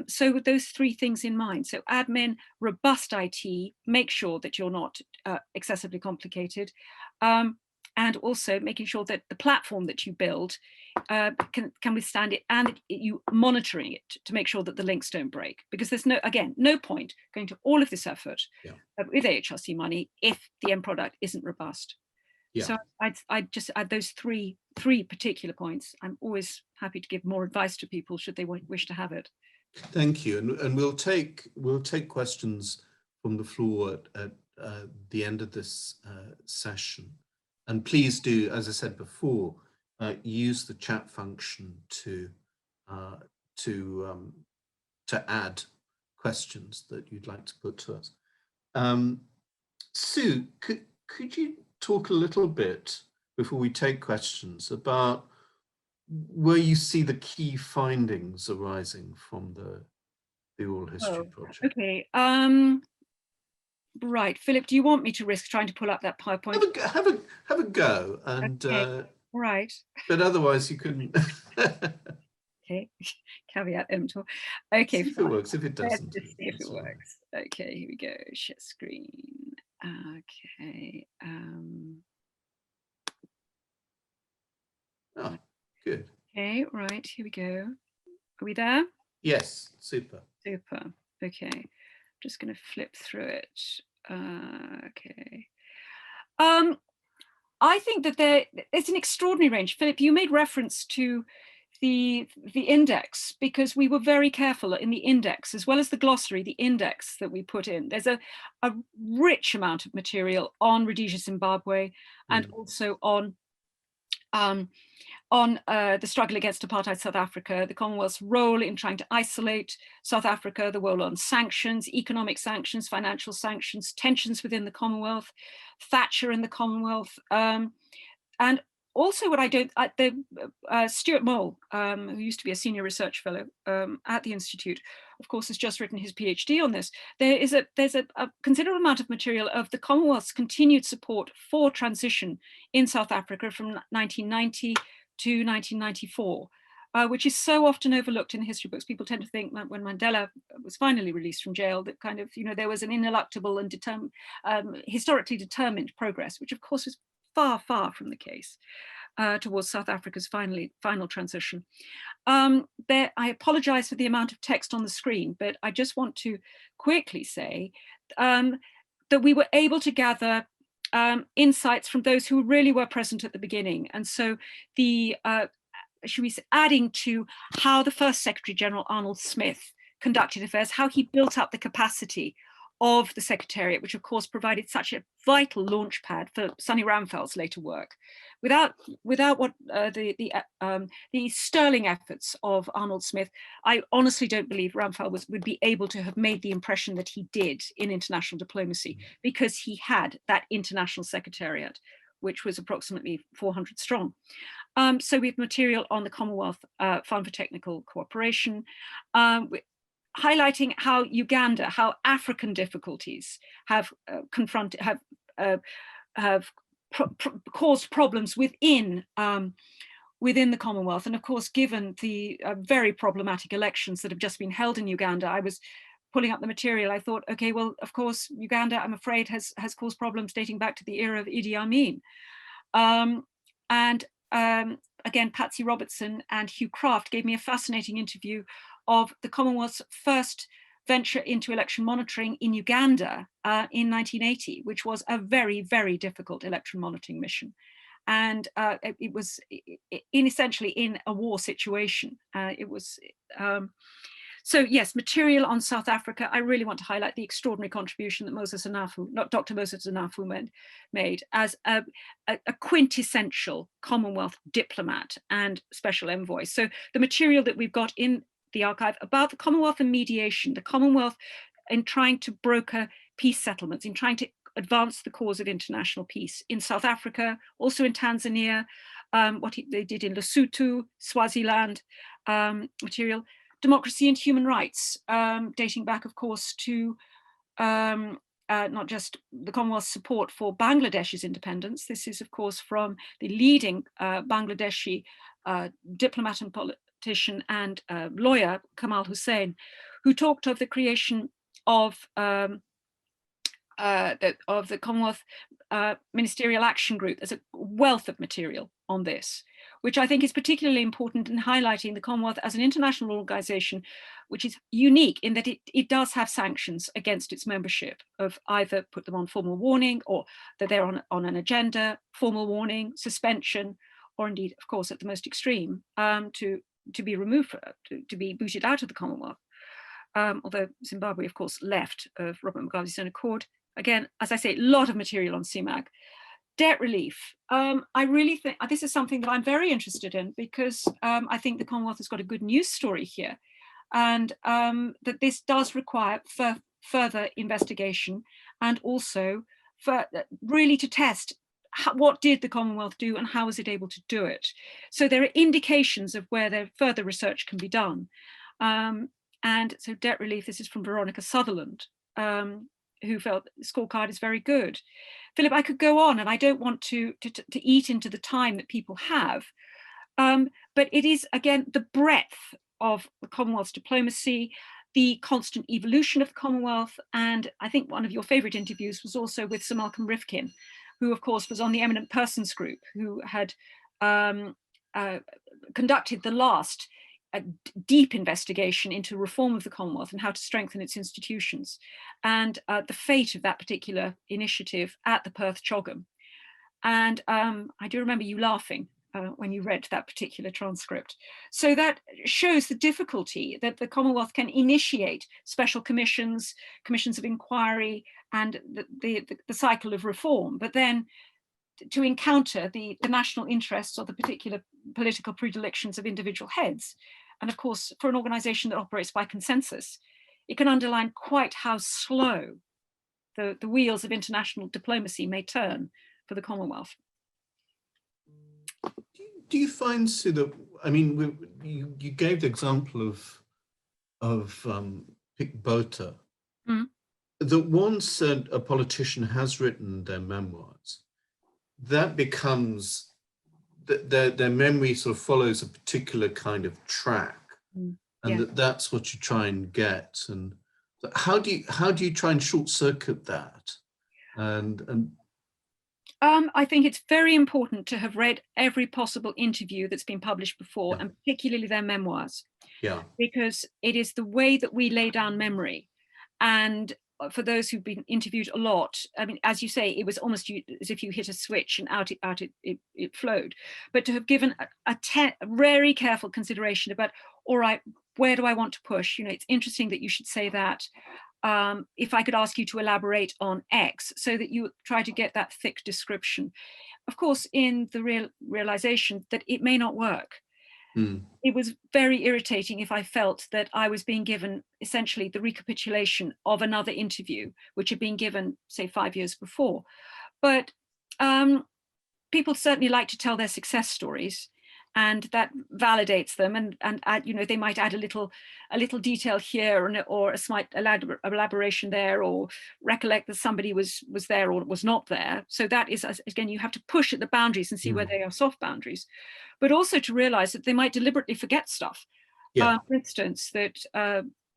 So with those 3 things in mind, so admin, robust IT, make sure that you're not excessively complicated, and also making sure that the platform that you build can withstand it, and you monitoring it to make sure that the links don't break. Because there's no point going to all of this effort with AHRC money if the end product isn't robust. Yeah. So I'd just add those three particular points. I'm always happy to give more advice to people should they wish to have it. Thank you, and we'll take questions from the floor at the end of this session. And please do, as I said before, use the chat function to add questions that you'd like to put to us. Sue, could you talk a little bit before we take questions about where you see the key findings arising from the Oral History Project? Okay. Right, Philip, do you want me to risk trying to pull up that PowerPoint? Have a go, and okay. Right. But otherwise you can. Okay, caveat emptor. Okay, see if it works. If it doesn't, let's see if it works. Okay, here we go. Share screen. Okay. Oh, good. Okay, right. Here we go. Are we there? Yes. Super. Super. Okay. Just going to flip through it. Okay. I think that it's an extraordinary range. Philip, you made reference to the index, because we were very careful in the index, as well as the glossary, the index that we put in. There's a rich amount of material on Rhodesia, Zimbabwe, and also on the struggle against apartheid South Africa, the Commonwealth's role in trying to isolate South Africa, the role on sanctions, economic sanctions, financial sanctions, tensions within the Commonwealth, Thatcher in the Commonwealth. and also what I don't, Stuart Mole, who used to be a senior research fellow at the Institute, of course, has just written his PhD on this. There's a considerable amount of material of the Commonwealth's continued support for transition in South Africa from 1990 to 1994. Which is so often overlooked in the history books. People tend to think that when Mandela was finally released from jail, that kind of, there was an ineluctable and historically determined progress, which of course is far, far from the case towards South Africa's final transition. I apologize for the amount of text on the screen, but I just want to quickly say that we were able to gather insights from those who really were present at the beginning. And so should we say, adding to how the first Secretary General Arnold Smith conducted affairs, how he built up the capacity of the Secretariat, which of course provided such a vital launch pad for Sonny Ramphel's later work. Without what the sterling efforts of Arnold Smith, I honestly don't believe Ramphel would be able to have made the impression that he did in international diplomacy, because he had that international secretariat, which was approximately 400 strong. So we have material on the Commonwealth Fund for Technical Cooperation, highlighting how Uganda, how African difficulties have caused problems within the Commonwealth. And of course, given the very problematic elections that have just been held in Uganda, I was pulling up the material. I thought, okay, well, of course, Uganda, I'm afraid, has caused problems dating back to the era of Idi Amin. Again, Patsy Robertson and Hugh Kraft gave me a fascinating interview of the Commonwealth's first venture into election monitoring in Uganda in 1980, which was a very, very difficult election monitoring mission. And it was essentially in a war situation. So yes, material on South Africa. I really want to highlight the extraordinary contribution that Dr. Moses Anafu made as a quintessential Commonwealth diplomat and special envoy. So the material that we've got in the archive about the Commonwealth and mediation, the Commonwealth in trying to broker peace settlements, in trying to advance the cause of international peace in South Africa, also in Tanzania, they did in Lesotho, Swaziland, material. Democracy and human rights, dating back, of course, to not just the Commonwealth's support for Bangladesh's independence. This is, of course, from the leading Bangladeshi diplomat and politician and lawyer, Kamal Hussein, who talked of the creation of the Commonwealth Ministerial Action Group. There's a wealth of material on this, which I think is particularly important in highlighting the Commonwealth as an international organization, which is unique in that it does have sanctions against its membership of either put them on formal warning, or that they're on an agenda, formal warning, suspension, or indeed, of course, at the most extreme, to be removed, to be booted out of the Commonwealth. Although Zimbabwe, of course, left of Robert Mugabe's own accord. Again, as I say, a lot of material on CIMAC. Debt relief. I really think this is something that I'm very interested in, because I think the Commonwealth has got a good news story here, and that this does require further investigation, and also really to test what did the Commonwealth do and how was it able to do it. So there are indications of where there further research can be done. And so debt relief, this is from Veronica Sutherland, who felt the scorecard is very good. Philip, I could go on, and I don't want to eat into the time that people have, but it is, again, the breadth of the Commonwealth's diplomacy, the constant evolution of the Commonwealth. And I think one of your favorite interviews was also with Sir Malcolm Rifkin, who of course was on the Eminent Persons Group, who had conducted the last deep investigation into reform of the Commonwealth and how to strengthen its institutions, and the fate of that particular initiative at the Perth CHOGM. And I do remember you laughing when you read that particular transcript. So that shows the difficulty that the Commonwealth can initiate special commissions, commissions of inquiry, and the cycle of reform, but then to encounter the national interests or the particular political predilections of individual heads. And of course, for an organization that operates by consensus, it can underline quite how slow the wheels of international diplomacy may turn for the Commonwealth. you find, Sue, that, I mean, you gave the example of Pick Bota, that once a politician has written their memoirs, that becomes, their memory sort of follows a particular kind of track, and that's what you try and get. And how do you try and short circuit that? And I think it's very important to have read every possible interview that's been published before, and particularly their memoirs. Yeah. Because it is the way that we lay down memory. And for those who've been interviewed a lot, I mean, as you say, it was almost as if you hit a switch and out it flowed. But to have given a very careful consideration about, all right, where do I want to push? You know, it's interesting that you should say that. If I could ask you to elaborate on X, so that you try to get that thick description. Of course, in the realization that it may not work. It was very irritating if I felt that I was being given essentially the recapitulation of another interview, which had been given, say, 5 years before. But people certainly like to tell their success stories, and that validates them. And add, you know, they might add a little detail here, or a slight elaboration there, or recollect that somebody was there or was not there. So that is, again, you have to push at the boundaries and see where they are soft boundaries, but also to realize that they might deliberately forget stuff. For instance, that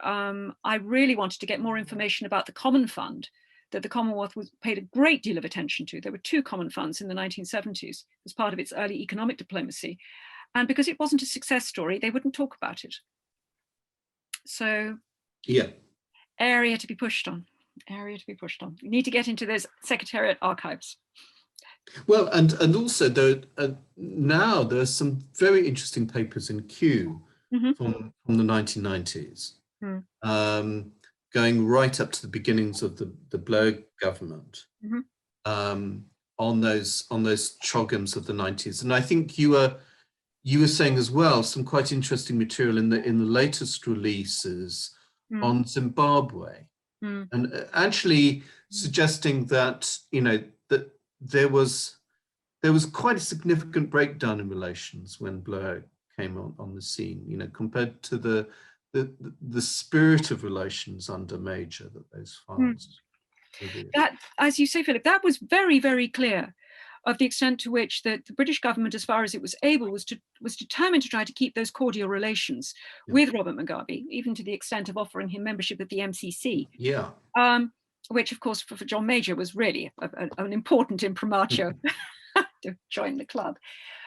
I really wanted to get more information about the Common Fund that the Commonwealth paid a great deal of attention to. There were 2 common funds in the 1970s as part of its early economic diplomacy. And because it wasn't a success story, they wouldn't talk about it. So, area to be pushed on. Area to be pushed on. You need to get into those Secretariat archives. Well, and also now there's some very interesting papers in Kew from the 1990s, going right up to the beginnings of the Blair government, on those CHOGMs of the 90s. And I think you were saying as well some quite interesting material in the latest releases on Zimbabwe, and actually suggesting that, you know, that there was quite a significant breakdown in relations when Blair came on the scene, you know, compared to the spirit of relations under Major that those files revealed. That, as you say, Philip, that was very, very clear of the extent to which the British government, as far as it was able, was determined to try to keep those cordial relations with Robert Mugabe, even to the extent of offering him membership at the MCC. Which, of course, for John Major was really an important imprimatur to join the club.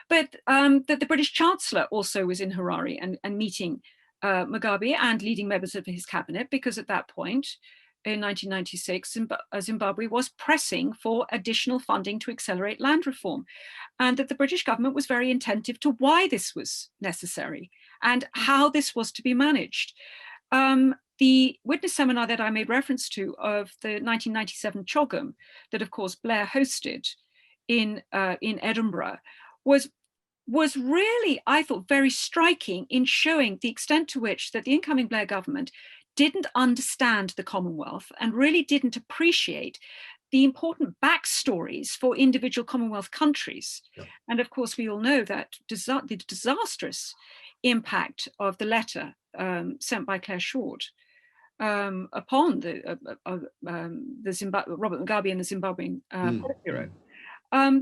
But that the British Chancellor also was in Harare and meeting Mugabe and leading members of his cabinet, because at that point, in 1996, Zimbabwe was pressing for additional funding to accelerate land reform, and that the British government was very attentive to why this was necessary and how this was to be managed. The witness seminar that I made reference to of the 1997 CHOGM, that of course Blair hosted in Edinburgh, was really, I thought, very striking in showing the extent to which that the incoming Blair government didn't understand the Commonwealth and really didn't appreciate the important backstories for individual Commonwealth countries. And of course, we all know that the disastrous impact of the letter sent by Claire Short upon Robert Mugabe and the Zimbabwean Politburo.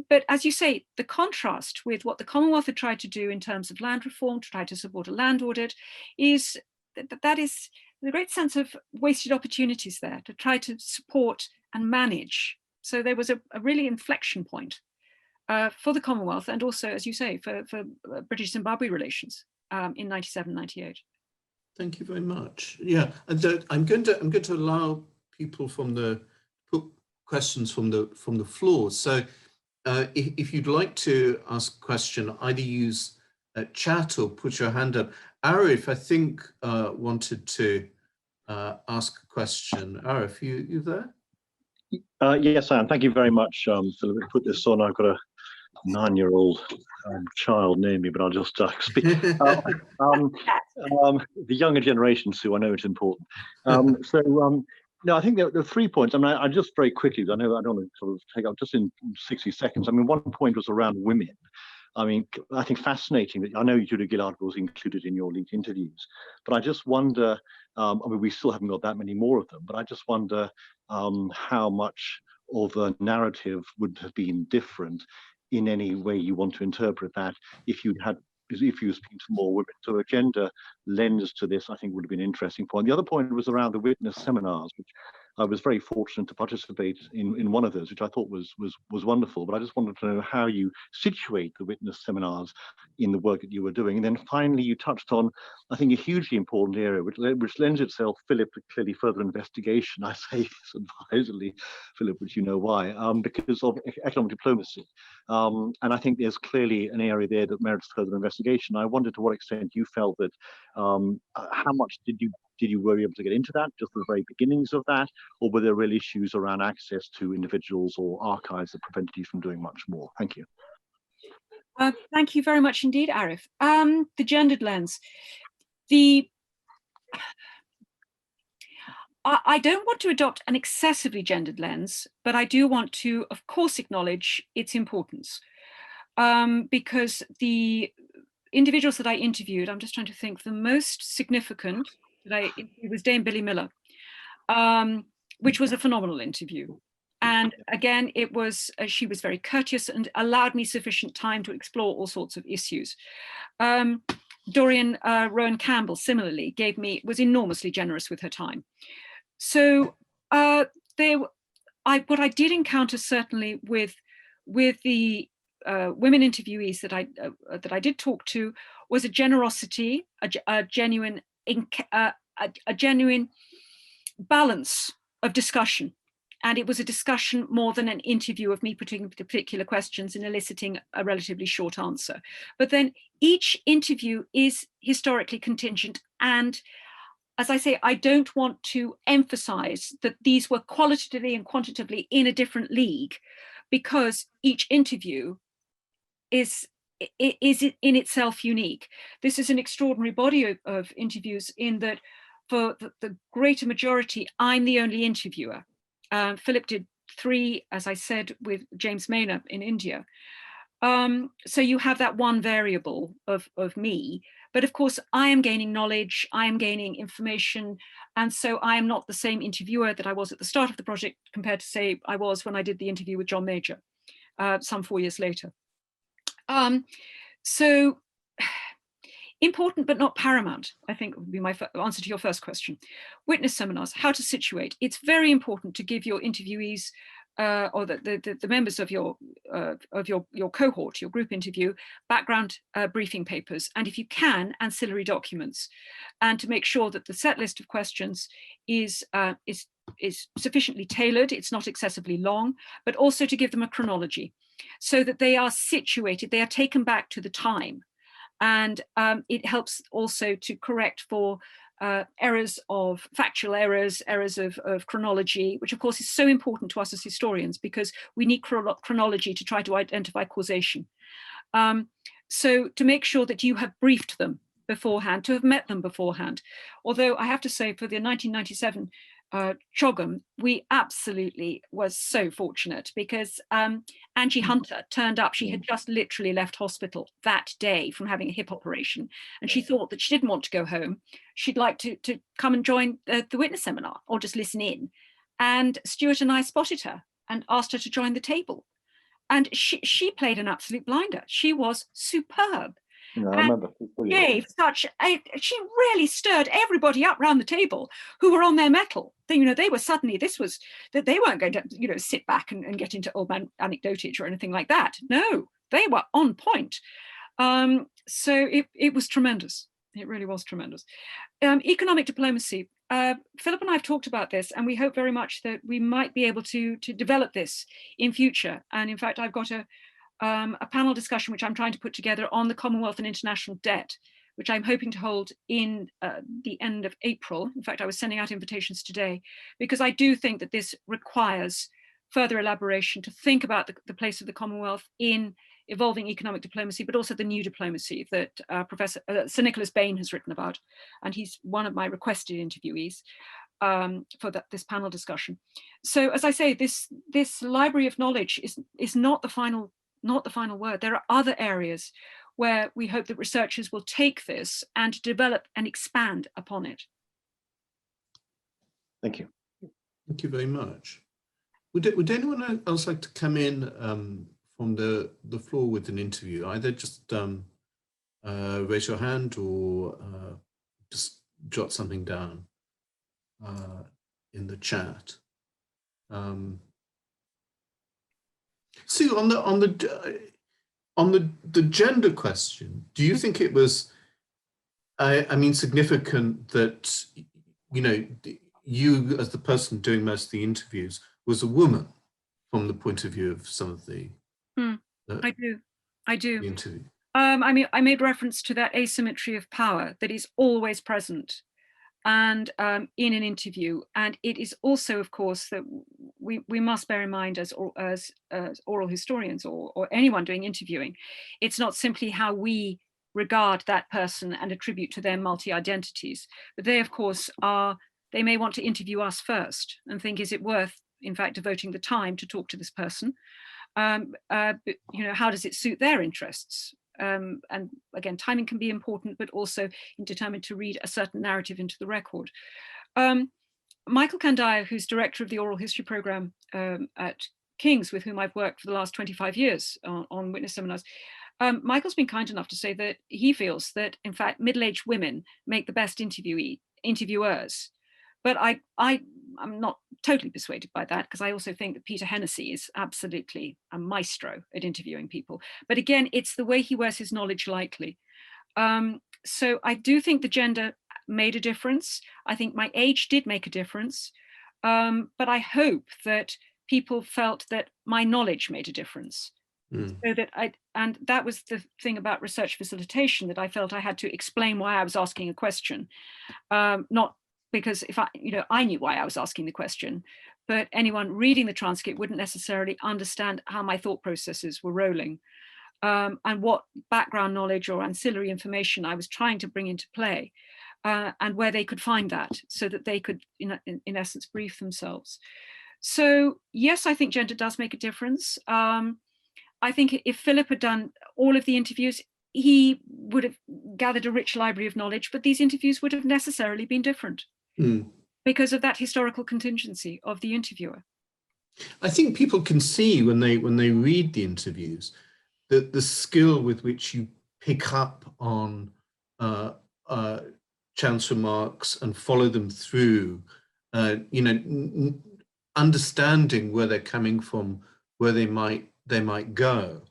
But as you say, the contrast with what the Commonwealth had tried to do in terms of land reform, to try to support a land audit, is that is a great sense of wasted opportunities there to try to support and manage. So there was a really inflection point for the Commonwealth, and also, as you say, for British-Zimbabwe relations in 97, 98. Thank you very much. Yeah, and I'm going to allow people put questions from the floor. So if you'd like to ask a question, either use chat or put your hand up. Arif, I think, wanted to ask a question. Arif, you there? Yes, I am. Thank you very much, Philip. Put this on. I've got a 9-year-old child near me, but I'll just speak. The younger generation, Sue, I know it's important. No, I think there are 3 points. I mean, I just very quickly, I know I don't want to sort of take up just in 60 seconds. I mean, one point was around women. I mean, I think fascinating that I know Julia Gillard was included in your lead interviews, but I just wonder, I mean, we still haven't got that many more of them, but I just wonder how much of a narrative would have been different in any way you want to interpret that if you were speaking to more women. So a gender lens to this, I think, would have been an interesting point. The other point was around the witness seminars, which I was very fortunate to participate in one of those, which I thought was wonderful. But I just wanted to know how you situate the witness seminars in the work that you were doing. And then finally, you touched on, I think, a hugely important area, which lends itself, Philip, to clearly further investigation. I say this advisedly, Philip, which you know why, because of economic diplomacy. And I think there's clearly an area there that merits further investigation. I wonder to what extent you felt that, how much did you were able to get into that, just the very beginnings of that, or were there real issues around access to individuals or archives that prevented you from doing much more? Thank you. Thank you very much indeed, Arif. The gendered lens. I don't want to adopt an excessively gendered lens, but I do want to, of course, acknowledge its importance, because the individuals that I interviewed, I'm just trying to think, the most significant that I interviewed was Dame Billy Miller, which was a phenomenal interview. And again, it was, she was very courteous and allowed me sufficient time to explore all sorts of issues. Dorian Rowan Campbell similarly was enormously generous with her time. So what I did encounter certainly with the women interviewees that I did talk to was a generosity, a genuine balance of discussion. And it was a discussion more than an interview of me putting particular questions and eliciting a relatively short answer. But then each interview is historically contingent. And as I say, I don't want to emphasize that these were qualitatively and quantitatively in a different league, because each interview is in itself unique. This is an extraordinary body of interviews in that for the greater majority, I'm the only interviewer. Philip did 3, as I said, with James Maynard in India. So you have that one variable of me, but of course I am gaining knowledge, I am gaining information, and so I am not the same interviewer that I was at the start of the project compared to, say, I was when I did the interview with John Major some 4 years later. So important but not paramount, I think would be my answer to your first question. Witness seminars, how to situate. It's very important to give your interviewees or the members of your cohort, your group interview, background briefing papers, and if you can, ancillary documents, and to make sure that the set list of questions is sufficiently tailored, it's not excessively long, but also to give them a chronology so that they are situated, they are taken back to the time. And it helps also to correct for errors of factual errors of chronology, which of course is so important to us as historians because we need chronology to try to identify causation. So to make sure that you have briefed them beforehand, to have met them beforehand. Although I have to say for the 1997 CHOGM, we absolutely was so fortunate because Angie Hunter turned up. She had just literally left hospital that day from having a hip operation, and she thought that she didn't want to go home. She'd like to come and join the witness seminar or just listen in. And Stuart and I spotted her and asked her to join the table. And she played an absolute blinder. She was superb. Yeah, I remember. Gave she really stirred everybody up round the table who were on their mettle. They were suddenly, that they weren't going to, sit back and get into old man anecdotage or anything like that. No, they were on point. So it was tremendous. It really was tremendous. Economic diplomacy. Philip and I have talked about this, and we hope very much that we might be able to develop this in future. And in fact, I've got a panel discussion which I'm trying to put together on the Commonwealth and international debt, which I'm hoping to hold in the end of April. In fact, I was sending out invitations today because I do think that this requires further elaboration to think about the place of the Commonwealth in evolving economic diplomacy, but also the new diplomacy that Professor Sir Nicholas Bain has written about. And he's one of my requested interviewees for this panel discussion. So as I say, this library of knowledge is not the final not the final word. There are other areas where we hope that researchers will take this and develop and expand upon it. Thank you. Thank you very much. Would anyone else like to come in from the floor with an interview? Either just raise your hand or just jot something down in the chat. Sue, on the gender question, do you think it was, I mean, significant that, you know, you as the person doing most of the interviews was a woman from the point of view of some of the I do. the interview? I mean, I made reference to that asymmetry of power that is always present and in an interview. And it is also, of course, that we must bear in mind as oral historians or anyone doing interviewing, it's not simply how we regard that person and attribute to them multi-identities, but they, of course, they may want to interview us first and think, is it worth, in fact, devoting the time to talk to this person? But, you know, how does it suit their interests? And again, timing can be important, but also determined to read a certain narrative into the record. Michael Kandaya, who's director of the Oral History Program at King's, with whom I've worked for the last 25 years on witness seminars, Michael's been kind enough to say that he feels that, in fact, middle-aged women make the best interviewers. But I'm not totally persuaded by that, because I also think that Peter Hennessy is absolutely a maestro at interviewing people. But again, it's the way he wears his knowledge lightly. So I do think the gender made a difference. I think my age did make a difference. But I hope that people felt that my knowledge made a difference. So that and that was the thing about research facilitation, that I felt I had to explain why I was asking a question, not because if I knew why I was asking the question, but anyone reading the transcript wouldn't necessarily understand how my thought processes were rolling, and what background knowledge or ancillary information I was trying to bring into play, and where they could find that, so that they could, in essence, brief themselves. So yes, I think gender does make a difference. I think if Philip had done all of the interviews, he would have gathered a rich library of knowledge, but these interviews would have necessarily been different because of that historical contingency of the interviewer. I think people can see when they read the interviews that the skill with which you pick up on chance remarks and follow them through, you know, understanding where they're coming from, where they might go,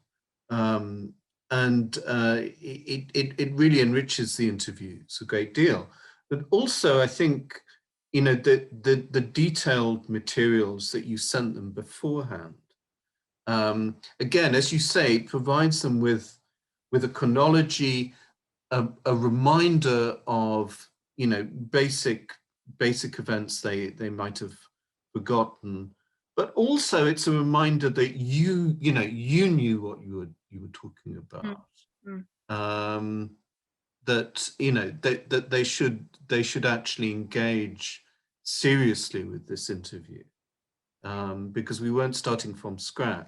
and it really enriches the interviews a great deal. But also, I think, you know, the detailed materials that you sent them beforehand, again, as you say, it provides them with a chronology, a reminder of, you know, basic events they might have forgotten. But also, it's a reminder that you knew what you were talking about. That, you know, that they should actually engage seriously with this interview, because we weren't starting from scratch.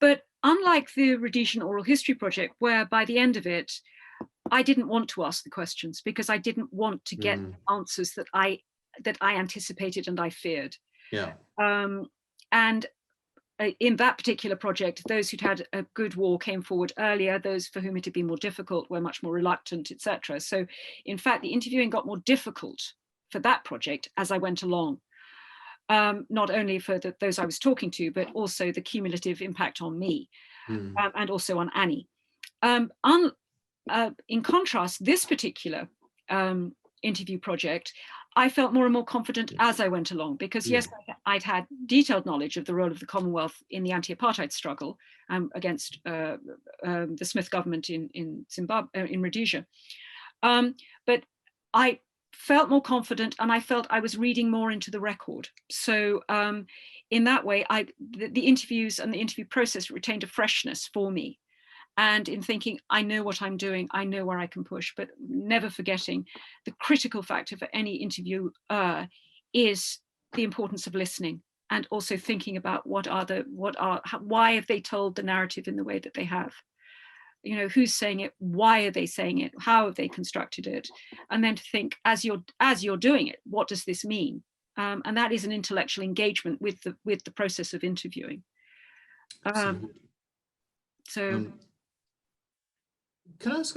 But unlike the Rhodesian Oral History Project, where by the end of it, I didn't want to ask the questions because I didn't want to get answers that I anticipated and I feared. Yeah. And in that particular project, those who'd had a good war came forward earlier. Those for whom it had been more difficult were much more reluctant, etc. So in fact, the interviewing got more difficult for that project as I went along. Not only for those I was talking to, but also the cumulative impact on me, and also on Annie. In contrast, this particular interview project, I felt more and more confident as I went along, because yes, I'd had detailed knowledge of the role of the Commonwealth in the anti-apartheid struggle against the Smith government in Zimbabwe, in Rhodesia. But I felt more confident, and I felt I was reading more into the record. So in that way, the interviews and the interview process retained a freshness for me. And in thinking, I know what I'm doing, I know where I can push, but never forgetting the critical factor for any interviewer is the importance of listening and also thinking about why have they told the narrative in the way that they have? You know, who's saying it? Why are they saying it? How have they constructed it? And then to think, as you're doing it, what does this mean? And that is an intellectual engagement with the process of interviewing. So, can I ask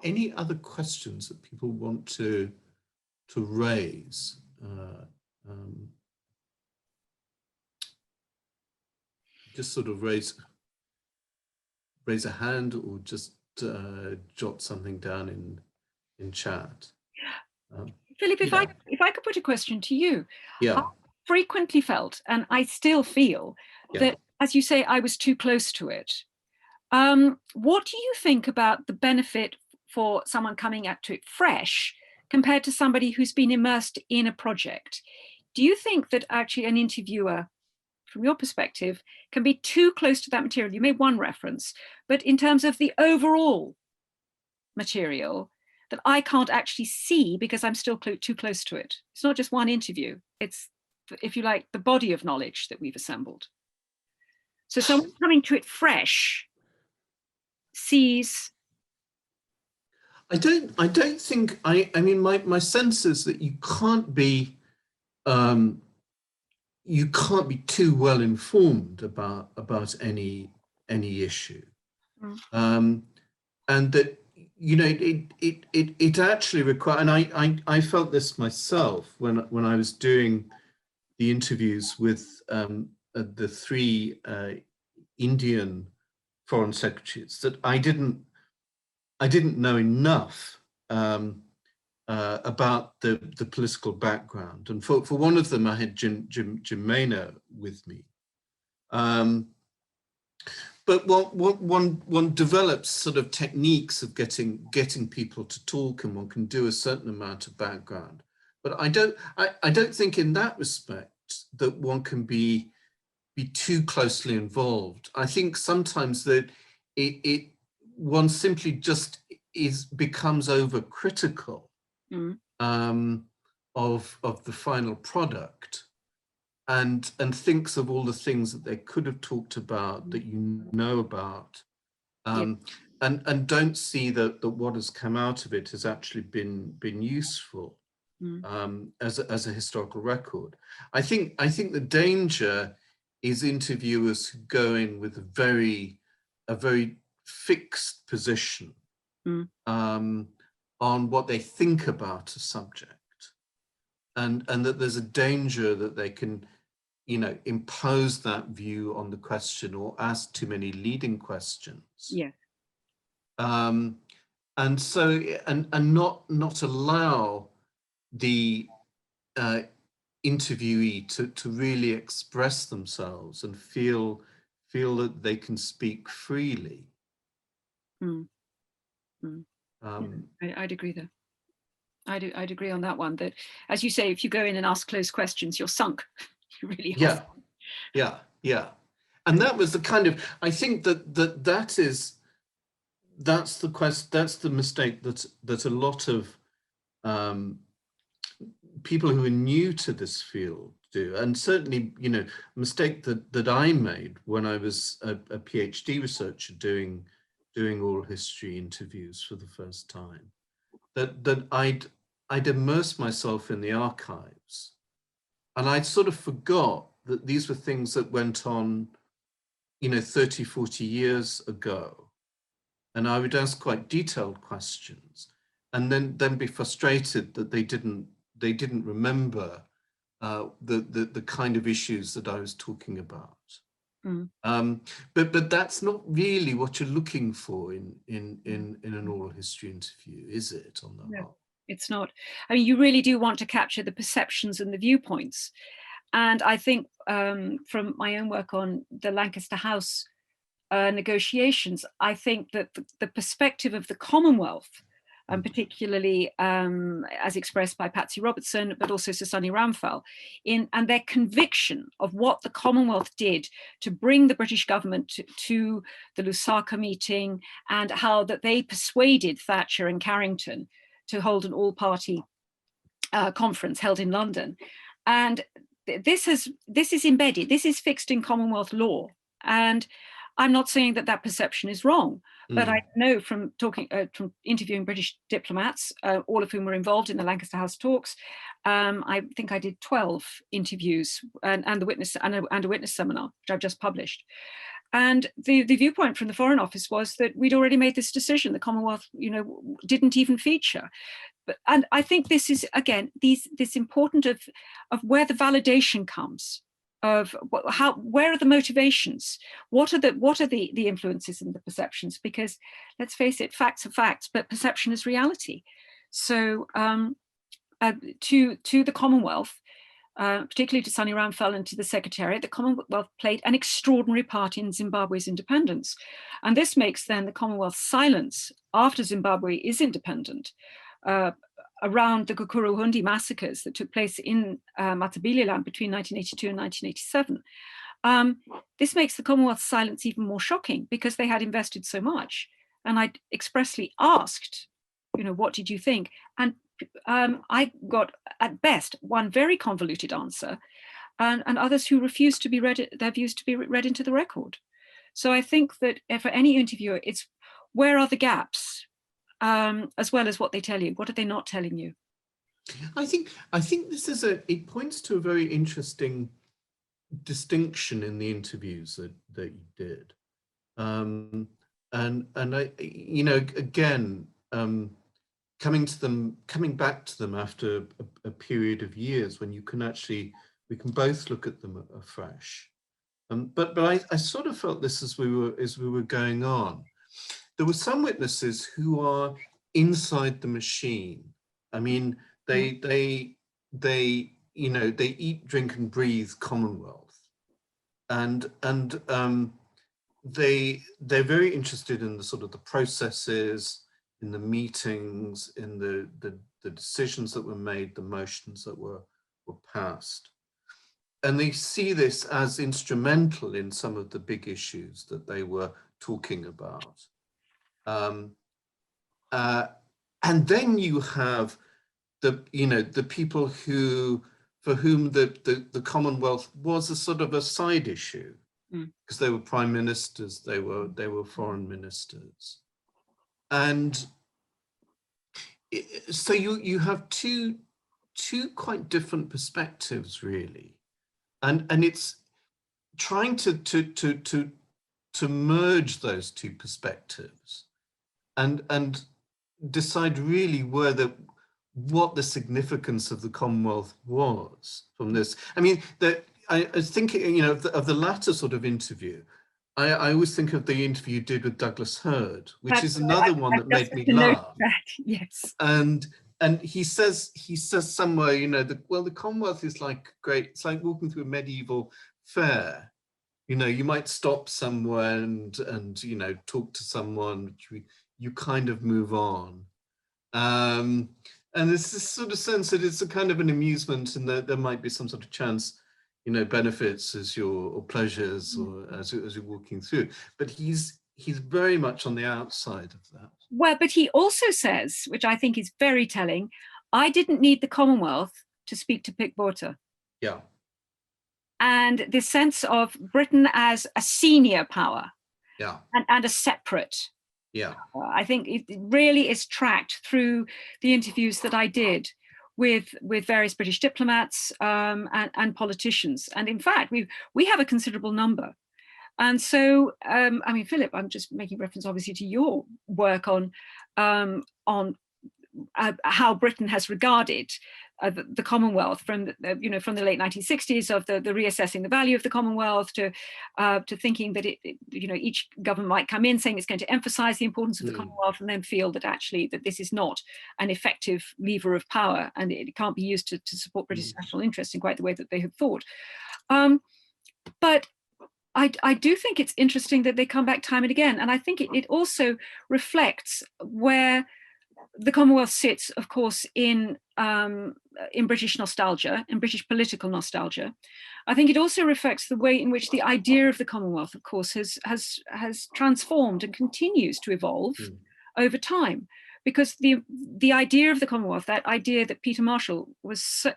any other questions that people want to raise? Just sort of raise a hand, or just jot something down in chat. Philip, if I could put a question to you. Yeah. I frequently felt, and I still feel, that, as you say, I was too close to it. What do you think about the benefit for someone coming at it fresh compared to somebody who's been immersed in a project? Do you think that actually an interviewer, from your perspective, can be too close to that material? You made one reference, but in terms of the overall material, that I can't actually see because I'm still too close to it. It's not just one interview. It's, if you like, the body of knowledge that we've assembled. So someone coming to it fresh sees. I don't think, I mean, my sense is that you can't be too well informed about any issue. And that, you know, it actually requires, and I felt this myself when I was doing the interviews with the 3 Indian foreign secretaries, that I didn't know enough about the political background. And for one of them, I had Jim Maynor with me. But one develops sort of techniques of getting people to talk, and one can do a certain amount of background. But I don't think in that respect that one can be too closely involved. I think sometimes that one simply just becomes overcritical of the final product, and thinks of all the things that they could have talked about, that you know about, and don't see that what has come out of it has actually been useful as a historical record. I think the danger is interviewers who go in with a very fixed position on what they think about a subject, and that there's a danger that they can, you know, impose that view on the question or ask too many leading questions. And so and not allow the interviewee to really express themselves and feel that they can speak freely. I'd agree there. I'd agree on that one, that, as you say, if you go in and ask close questions, you're sunk. You really are. Yeah. And that was the kind of, I think that's the mistake that a lot of people who are new to this field do. And certainly, you know, a mistake that I made when I was a PhD researcher doing oral history interviews for the first time, that I'd immerse myself in the archives, and I'd sort of forgot that these were things that went on, you know, 30, 40 years ago. And I would ask quite detailed questions, and then be frustrated that they didn't remember the kind of issues that I was talking about. But that's not really what you're looking for in an oral history interview, is it? On the whole, it's not. I mean, you really do want to capture the perceptions and the viewpoints. And I think from my own work on the Lancaster House negotiations, I think that the perspective of the Commonwealth, and particularly as expressed by Patsy Robertson, but also Susani Ramphal, and their conviction of what the Commonwealth did to bring the British government to the Lusaka meeting, and how that they persuaded Thatcher and Carrington to hold an all-party conference held in London. And this is embedded, this is fixed in Commonwealth law. And I'm not saying that that perception is wrong, but I know from from interviewing British diplomats, all of whom were involved in the Lancaster House talks. I think I did 12 interviews and a witness seminar, which I've just published. And the viewpoint from the Foreign Office was that we'd already made this decision. The Commonwealth, didn't even feature. And I think this is, again, this important of where the validation comes, of where are the motivations, what are the influences and the perceptions? Because let's face it, facts are facts, but perception is reality. So to the Commonwealth, particularly to Sonny Ramphel and to the Secretariat, the Commonwealth played an extraordinary part in Zimbabwe's independence. And this makes then the Commonwealth's silence after Zimbabwe is independent, around the Gukurahundi massacres that took place in Matabeleland between 1982 and 1987. This makes the Commonwealth's silence even more shocking because they had invested so much. And I expressly asked, what did you think? And I got, at best, one very convoluted answer, and others who refused to be their views to be read into the record. So I think that for any interviewer, it's where are the gaps, as well as what they tell you. What are they not telling you? I think this is it points to a very interesting distinction in the interviews that you did, and I, again, coming back to them after a period of years when we can both look at them afresh. But I sort of felt this as we were going on. There were some witnesses who are inside the machine. I mean, they eat, drink, and breathe Commonwealth, and they're very interested in the sort of the processes, in the meetings, in the decisions that were made, the motions that were passed. And they see this as instrumental in some of the big issues that they were talking about. And then you have the people for whom the Commonwealth was a sort of a side issue, because they were prime ministers, they were foreign ministers. And so you have two quite different perspectives, really, and it's trying to merge those two perspectives and decide really what the significance of the Commonwealth was from this. I mean, I was thinking, of the latter sort of interview. I always think of the interview you did with Douglas Hurd, which is another one that made me laugh. Yes. And he says somewhere, the Commonwealth is like great. It's like walking through a medieval fair. You might stop somewhere and talk to someone. You kind of move on. And there's this sort of sense that it's a kind of an amusement, and that there might be some sort of chance, benefits or pleasures, or as you're walking through. But he's very much on the outside of that. Well, but he also says, which I think is very telling, I didn't need the Commonwealth to speak to Picbota. Yeah. And this sense of Britain as a senior power, yeah, and a separate. Yeah. I think it really is tracked through the interviews that I did with various British diplomats and politicians. And in fact, we have a considerable number. And so, I mean, Philip, I'm just making reference obviously to your work on how Britain has regarded the Commonwealth from the late 1960s, of the reassessing the value of the Commonwealth to thinking that each government might come in saying it's going to emphasize the importance of the Commonwealth, and then feel that actually that this is not an effective lever of power and it can't be used to support British national interest in quite the way that they have thought. But I do think it's interesting that they come back time and again, and I think it also reflects where the Commonwealth sits, of course, in British nostalgia, in British political nostalgia. I think it also reflects the way in which the idea of the Commonwealth, of course, has transformed and continues to evolve over time. because the idea of the Commonwealth, that idea that Peter Marshall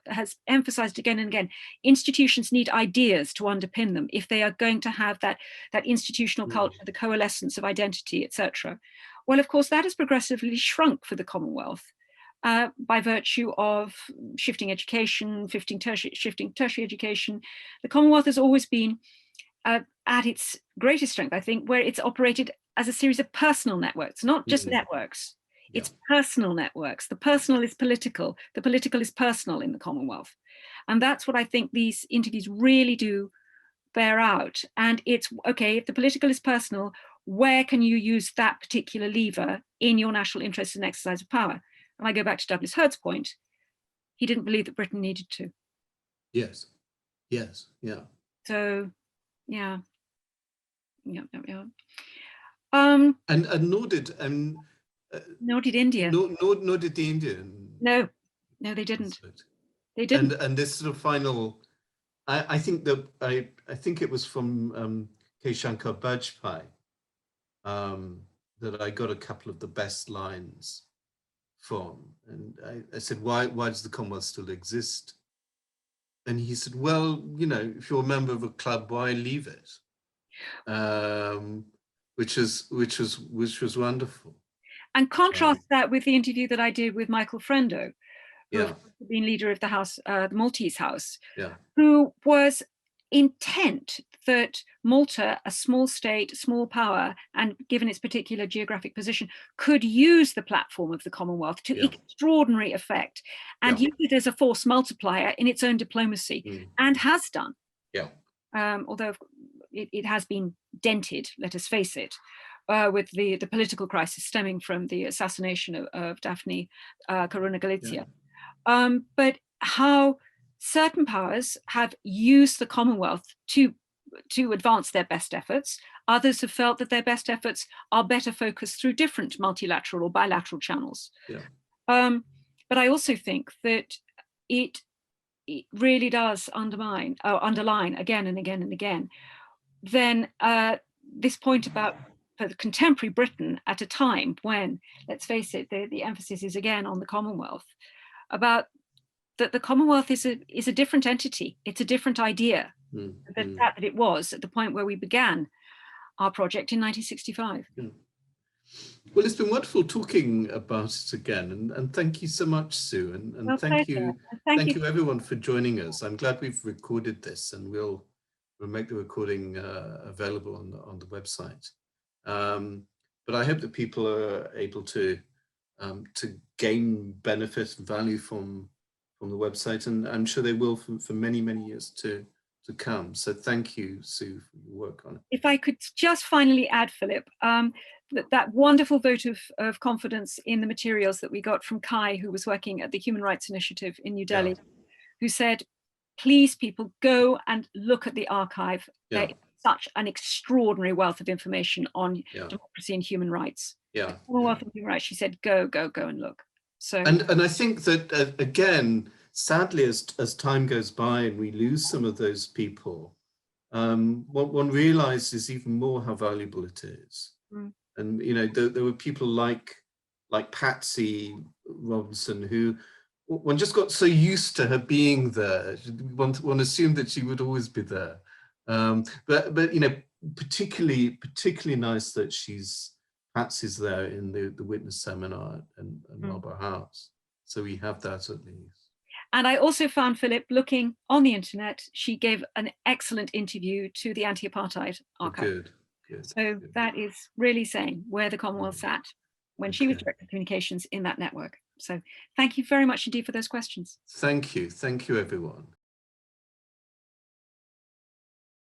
has emphasized again and again, institutions need ideas to underpin them if they are going to have that institutional culture, the coalescence of identity, etc. Well, of course, that has progressively shrunk for the Commonwealth by virtue of shifting education, shifting tertiary education. The Commonwealth has always been at its greatest strength, I think, where it's operated as a series of personal networks, not just networks. Yeah. It's personal networks. The personal is political. The political is personal in the Commonwealth. And that's what I think these interviews really do bear out. And it's, okay, if the political is personal, where can you use that particular lever in your national interest and exercise of power? And I go back to Douglas Hurd's point. He didn't believe that Britain needed to. Yes. Yes. Yeah. So, yeah. And nor did nor did India. Nor did the Indian. No, they didn't. They didn't. And this sort of final, I think that I think it was from K. Shankar Bajpai that I got a couple of the best lines from, and I said, why does the Commonwealth still exist? And he said, well, if you're a member of a club, why leave it? Which was wonderful. And contrast that with the interview that I did with Michael Frendo, who yeah. had been leader of the House, the Maltese House, yeah. who was intent that Malta, a small state, small power, and given its particular geographic position, could use the platform of the Commonwealth to extraordinary effect and use it as a force multiplier in its own diplomacy, and has done. Yeah. Although it has been dented, let us face it, with the political crisis stemming from the assassination of Daphne Caruana Galizia. But how certain powers have used the Commonwealth to advance their best efforts. Others have felt that their best efforts are better focused through different multilateral or bilateral channels. Yeah. But I also think that it really does underline again and again and again, then this point about for the contemporary Britain at a time when, let's face it, the emphasis is again on the Commonwealth, about that the Commonwealth is a different entity. It's a different idea that it was at the point where we began our project in 1965. Well, it's been wonderful talking about it again, and thank you so much, Sue, and thank you everyone for joining us. I'm glad we've recorded this, and we'll make the recording available on the website. But I hope that people are able to gain benefit and value from the website, and I'm sure they will for many, many years to come. So thank you, Sue, for your work on it. If I could just finally add, Philip, that wonderful vote of confidence in the materials that we got from Kai, who was working at the Human Rights Initiative in New Delhi, who said, please, people, go and look at the archive. There is such an extraordinary wealth of information on democracy and human rights. Commonwealth and human rights, she said, go and look. So and I think that again, sadly, as time goes by and we lose some of those people, what one realizes even more how valuable it is. And there were people like Patsy Robertson, who one just got so used to her being there. One assumed that she would always be there. But particularly nice that Patsy's there in the witness seminar and Marlborough House. So we have that at least. And I also found, Philip, looking on the internet, she gave an excellent interview to the Anti-Apartheid Archive. Good. So that is really saying where the Commonwealth sat when she was Director of Communications in that network. So thank you very much indeed for those questions. Thank you everyone.